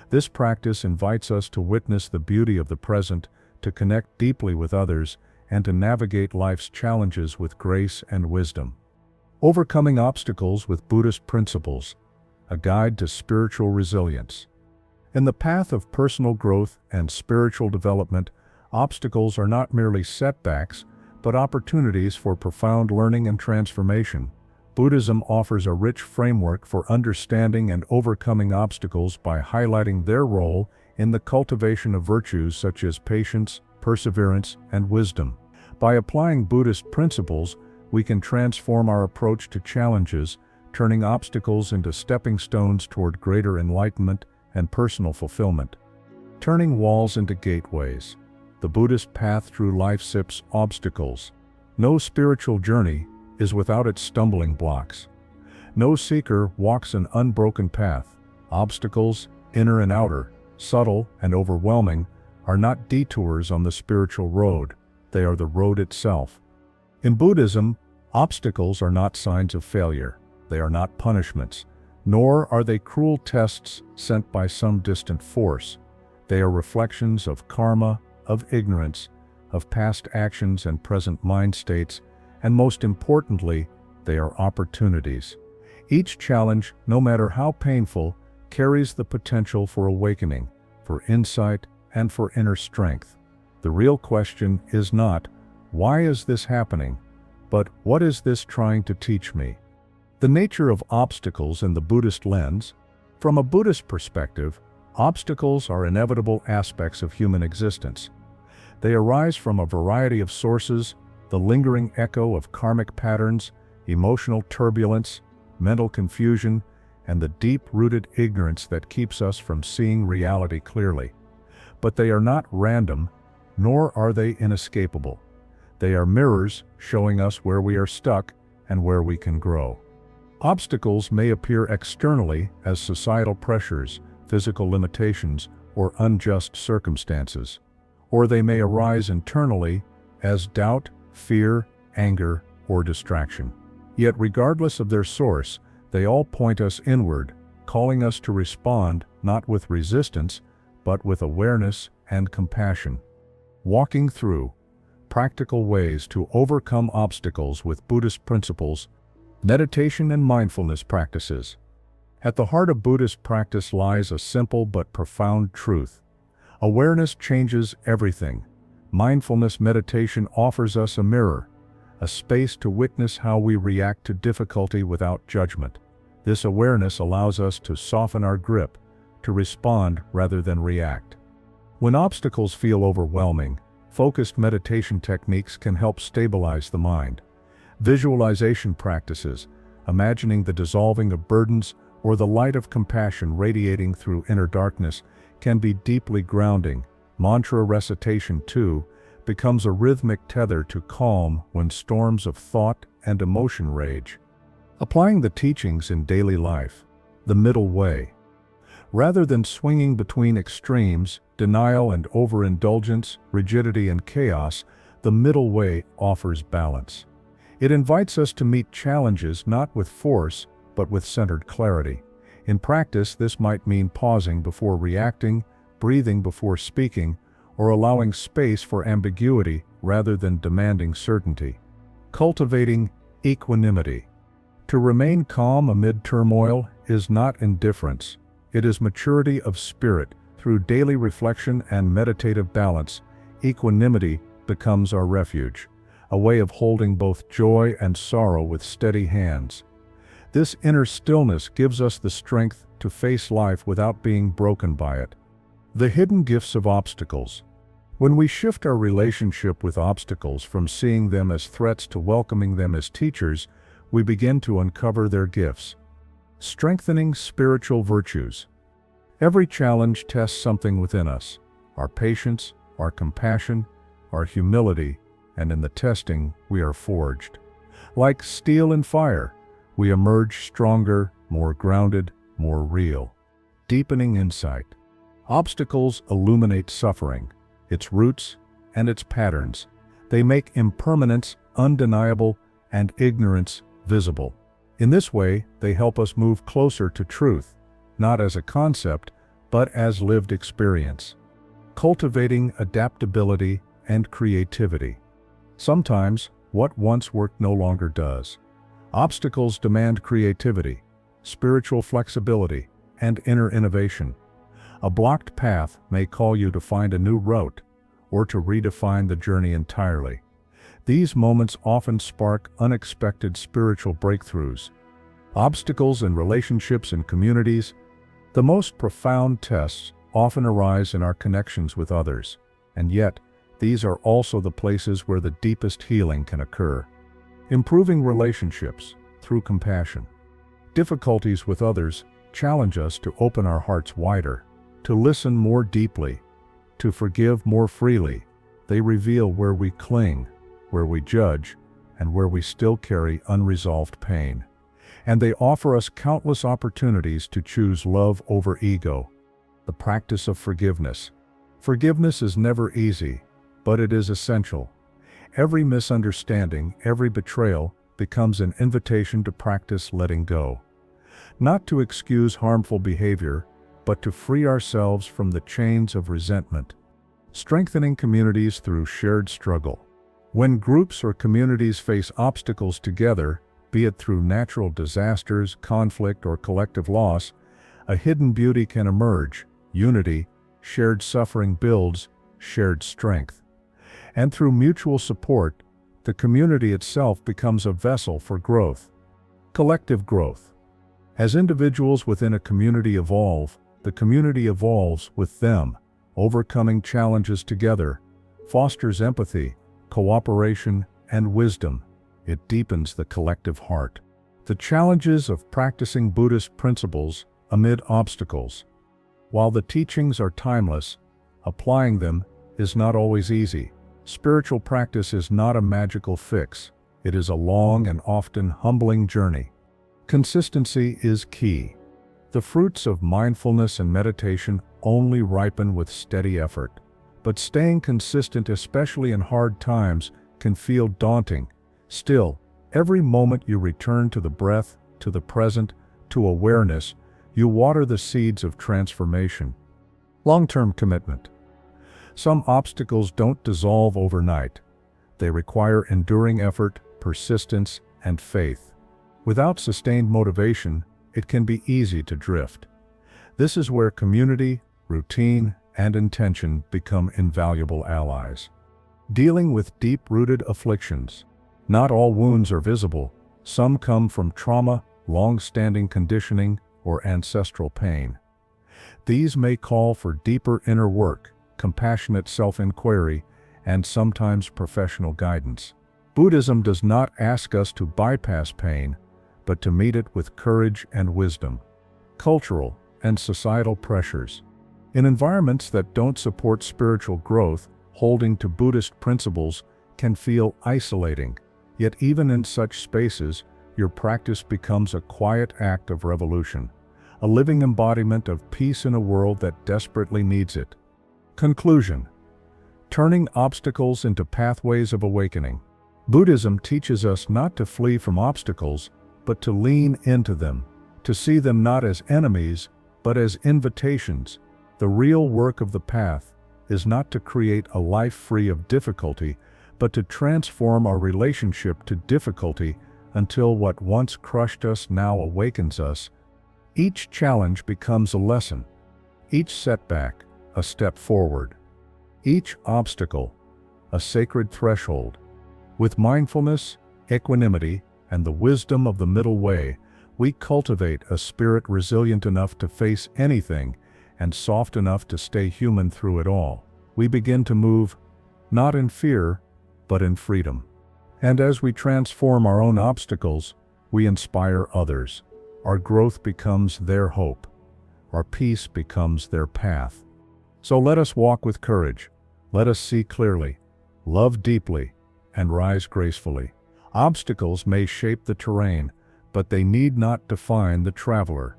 [SPEAKER 1] This practice invites us to witness the beauty of the present, to connect deeply with others, and to navigate life's challenges with grace and wisdom. Overcoming obstacles with Buddhist principles, a guide to spiritual resilience. In the path of personal growth and spiritual development, obstacles are not merely setbacks, but opportunities for profound learning and transformation. Buddhism offers a rich framework for understanding and overcoming obstacles by highlighting their role in the cultivation of virtues such as patience, perseverance, and wisdom. By applying Buddhist principles, we can transform our approach to challenges, turning obstacles into stepping stones toward greater enlightenment and personal fulfillment. Turning walls into gateways. The Buddhist path through life sips obstacles. No spiritual journey is without its stumbling blocks. No seeker walks an unbroken path. Obstacles, inner and outer, subtle and overwhelming, are not detours on the spiritual road. They are the road itself. In Buddhism, obstacles are not signs of failure. They are not punishments, nor are they cruel tests sent by some distant force. They are reflections of karma, of ignorance, of past actions and present mind states, and most importantly, they are opportunities. Each challenge, no matter how painful, carries the potential for awakening, for insight, and for inner strength. The real question is not, why is this happening? But what is this trying to teach me? The nature of obstacles in the Buddhist lens. From a Buddhist perspective, obstacles are inevitable aspects of human existence. They arise from a variety of sources: the lingering echo of karmic patterns, emotional turbulence, mental confusion, and the deep-rooted ignorance that keeps us from seeing reality clearly. But they are not random, nor are they inescapable. They are mirrors showing us where we are stuck and where we can grow. Obstacles may appear externally as societal pressures, physical limitations, or unjust circumstances. Or they may arise internally as doubt, fear, anger, or distraction. Yet regardless of their source, they all point us inward, calling us to respond not with resistance, but with awareness and compassion. Walking through practical ways to overcome obstacles with Buddhist principles, meditation and mindfulness practices. At the heart of Buddhist practice lies a simple but profound truth. Awareness changes everything. Mindfulness meditation offers us a mirror, a space to witness how we react to difficulty without judgment. This awareness allows us to soften our grip, to respond rather than react. When obstacles feel overwhelming, focused meditation techniques can help stabilize the mind. Visualization practices, imagining the dissolving of burdens or the light of compassion radiating through inner darkness, can be deeply grounding. Mantra recitation, too, becomes a rhythmic tether to calm when storms of thought and emotion rage. Applying the teachings in daily life, the middle way. Rather than swinging between extremes, denial and overindulgence, rigidity and chaos, the middle way offers balance. It invites us to meet challenges not with force, but with centered clarity. In practice, this might mean pausing before reacting, breathing before speaking, or allowing space for ambiguity rather than demanding certainty. Cultivating equanimity. To remain calm amid turmoil is not indifference. It is maturity of spirit. Through daily reflection and meditative balance, equanimity becomes our refuge, a way of holding both joy and sorrow with steady hands. This inner stillness gives us the strength to face life without being broken by it. The hidden gifts of obstacles. When we shift our relationship with obstacles from seeing them as threats to welcoming them as teachers, we begin to uncover their gifts. Strengthening spiritual virtues. Every challenge tests something within us, our patience, our compassion, our humility, and in the testing we are forged. Like steel in fire, we emerge stronger, more grounded, more real. Deepening insight. Obstacles illuminate suffering, its roots, and its patterns. They make impermanence undeniable and ignorance visible. In this way, they help us move closer to truth, not as a concept, but as lived experience. Cultivating adaptability and creativity. Sometimes, what once worked no longer does. Obstacles demand creativity, spiritual flexibility, and inner innovation. A blocked path may call you to find a new route, or to redefine the journey entirely. These moments often spark unexpected spiritual breakthroughs. Obstacles in relationships and communities. The most profound tests often arise in our connections with others, and yet, these are also the places where the deepest healing can occur. Improving relationships through compassion. Difficulties with others challenge us to open our hearts wider, to listen more deeply, to forgive more freely. They reveal where we cling, where we judge, and where we still carry unresolved pain. And they offer us countless opportunities to choose love over ego. The practice of forgiveness. Forgiveness is never easy, but it is essential. Every misunderstanding, every betrayal, becomes an invitation to practice letting go. Not to excuse harmful behavior, but to free ourselves from the chains of resentment. Strengthening communities through shared struggle. When groups or communities face obstacles together, be it through natural disasters, conflict, or collective loss, a hidden beauty can emerge. Unity, shared suffering builds shared strength. And through mutual support, the community itself becomes a vessel for growth. Collective growth. As individuals within a community evolve, the community evolves with them. Overcoming challenges together fosters empathy, cooperation, and wisdom. It deepens the collective heart. The challenges of practicing Buddhist principles amid obstacles. While the teachings are timeless, applying them is not always easy. Spiritual practice is not a magical fix. It is a long and often humbling journey. Consistency is key. The fruits of mindfulness and meditation only ripen with steady effort. But staying consistent, especially in hard times, can feel daunting. Still, every moment you return to the breath, to the present, to awareness, you water the seeds of transformation. Long-term commitment. Some obstacles don't dissolve overnight. They require enduring effort, persistence, and faith. Without sustained motivation, it can be easy to drift. This is where community, routine, and intention become invaluable allies. Dealing with deep-rooted afflictions. Not all wounds are visible. Some come from trauma, long-standing conditioning, or ancestral pain. These may call for deeper inner work, compassionate self-inquiry, and sometimes professional guidance. Buddhism does not ask us to bypass pain, but to meet it with courage and wisdom. Cultural and societal pressures. In environments that don't support spiritual growth, holding to Buddhist principles can feel isolating. Yet even in such spaces, your practice becomes a quiet act of revolution, a living embodiment of peace in a world that desperately needs it. Conclusion: turning obstacles into pathways of awakening. Buddhism teaches us not to flee from obstacles, but to lean into them, to see them not as enemies, but as invitations. The real work of the path is not to create a life free of difficulty, but to transform our relationship to difficulty until what once crushed us now awakens us. Each challenge becomes a lesson, each setback a step forward, each obstacle a sacred threshold. With mindfulness, equanimity, and the wisdom of the middle way, we cultivate a spirit resilient enough to face anything and soft enough to stay human through it all. We begin to move, not in fear, but in freedom. And as we transform our own obstacles, we inspire others. Our growth becomes their hope. Our peace becomes their path. So let us walk with courage. Let us see clearly, love deeply, and rise gracefully. Obstacles may shape the terrain, but they need not define the traveler.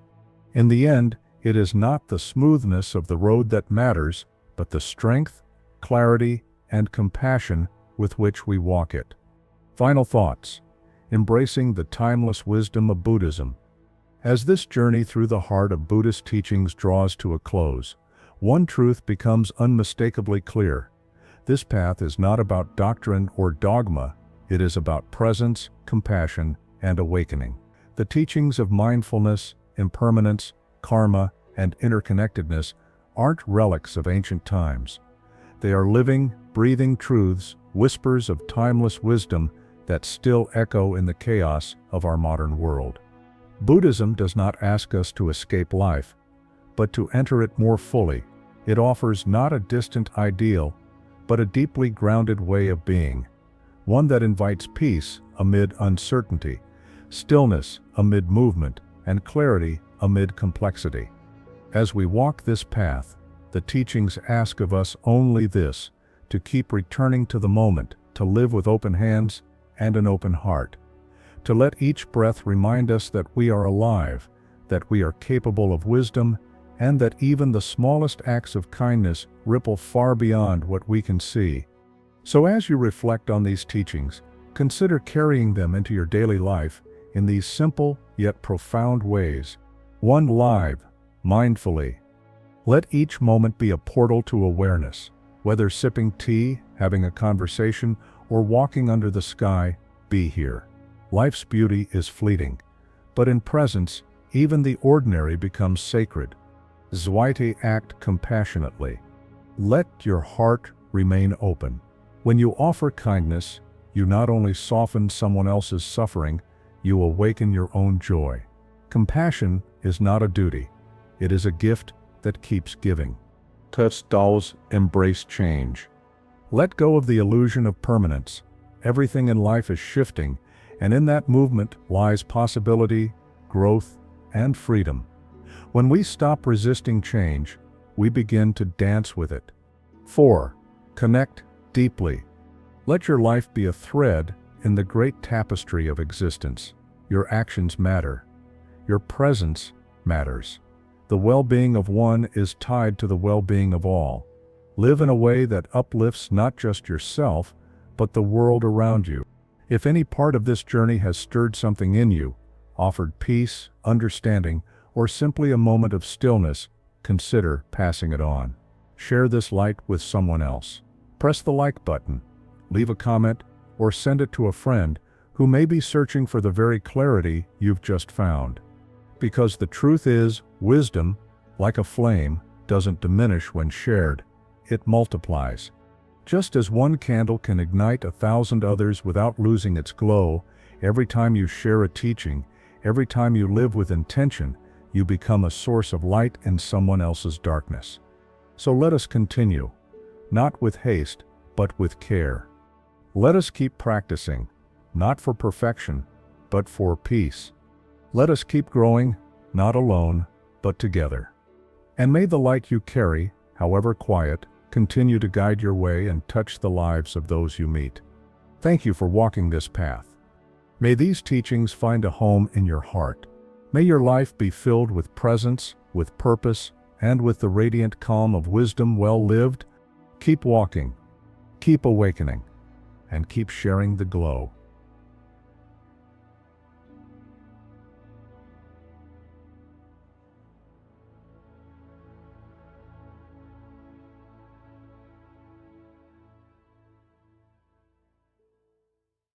[SPEAKER 1] In the end, it is not the smoothness of the road that matters, but the strength, clarity, and compassion with which we walk it. Final thoughts. Embracing the timeless wisdom of Buddhism. As this journey through the heart of Buddhist teachings draws to a close, one truth becomes unmistakably clear. This path is not about doctrine or dogma, it is about presence, compassion, and awakening. The teachings of mindfulness, impermanence, karma, and interconnectedness aren't relics of ancient times. They are living, breathing truths, whispers of timeless wisdom that still echo in the chaos of our modern world. Buddhism does not ask us to escape life, but to enter it more fully. It offers not a distant ideal, but a deeply grounded way of being, one that invites peace amid uncertainty, stillness amid movement, and clarity amid complexity. As we walk this path, the teachings ask of us only this: to keep returning to the moment, to live with open hands and an open heart, to let each breath remind us that we are alive, that we are capable of wisdom, and that even the smallest acts of kindness ripple far beyond what we can see. So as you reflect on these teachings, consider carrying them into your daily life in these simple yet profound ways. 1. Live, mindfully. Let each moment be a portal to awareness. Whether sipping tea, having a conversation, or walking under the sky, be here. Life's beauty is fleeting, but in presence, even the ordinary becomes sacred. Zweite, act compassionately. Let your heart remain open. When you offer kindness, you not only soften someone else's suffering, you awaken your own joy. Compassion is not a duty. It is a gift that keeps giving. Test embrace change. Let go of the illusion of permanence. Everything in life is shifting, and in that movement lies possibility, growth, and freedom. When we stop resisting change, we begin to dance with it. 4. Connect deeply. Let your life be a thread in the great tapestry of existence. Your actions matter. Your presence matters. The well-being of one is tied to the well-being of all. Live in a way that uplifts not just yourself, but the world around you. If any part of this journey has stirred something in you, offered peace, understanding, or simply a moment of stillness, consider passing it on. Share this light with someone else. Press the like button, leave a comment, or send it to a friend who may be searching for the very clarity you've just found. Because the truth is, wisdom, like a flame, doesn't diminish when shared, it multiplies. Just as one candle can ignite 1,000 others without losing its glow, every time you share a teaching, every time you live with intention, you become a source of light in someone else's darkness. So let us continue, not with haste, but with care. Let us keep practicing, not for perfection, but for peace. Let us keep growing, not alone, but together. And may the light you carry, however quiet, continue to guide your way and touch the lives of those you meet. Thank you for walking this path. May these teachings find a home in your heart. May your life be filled with presence, with purpose, and with the radiant calm of wisdom well lived. Keep walking, keep awakening, and keep sharing the glow.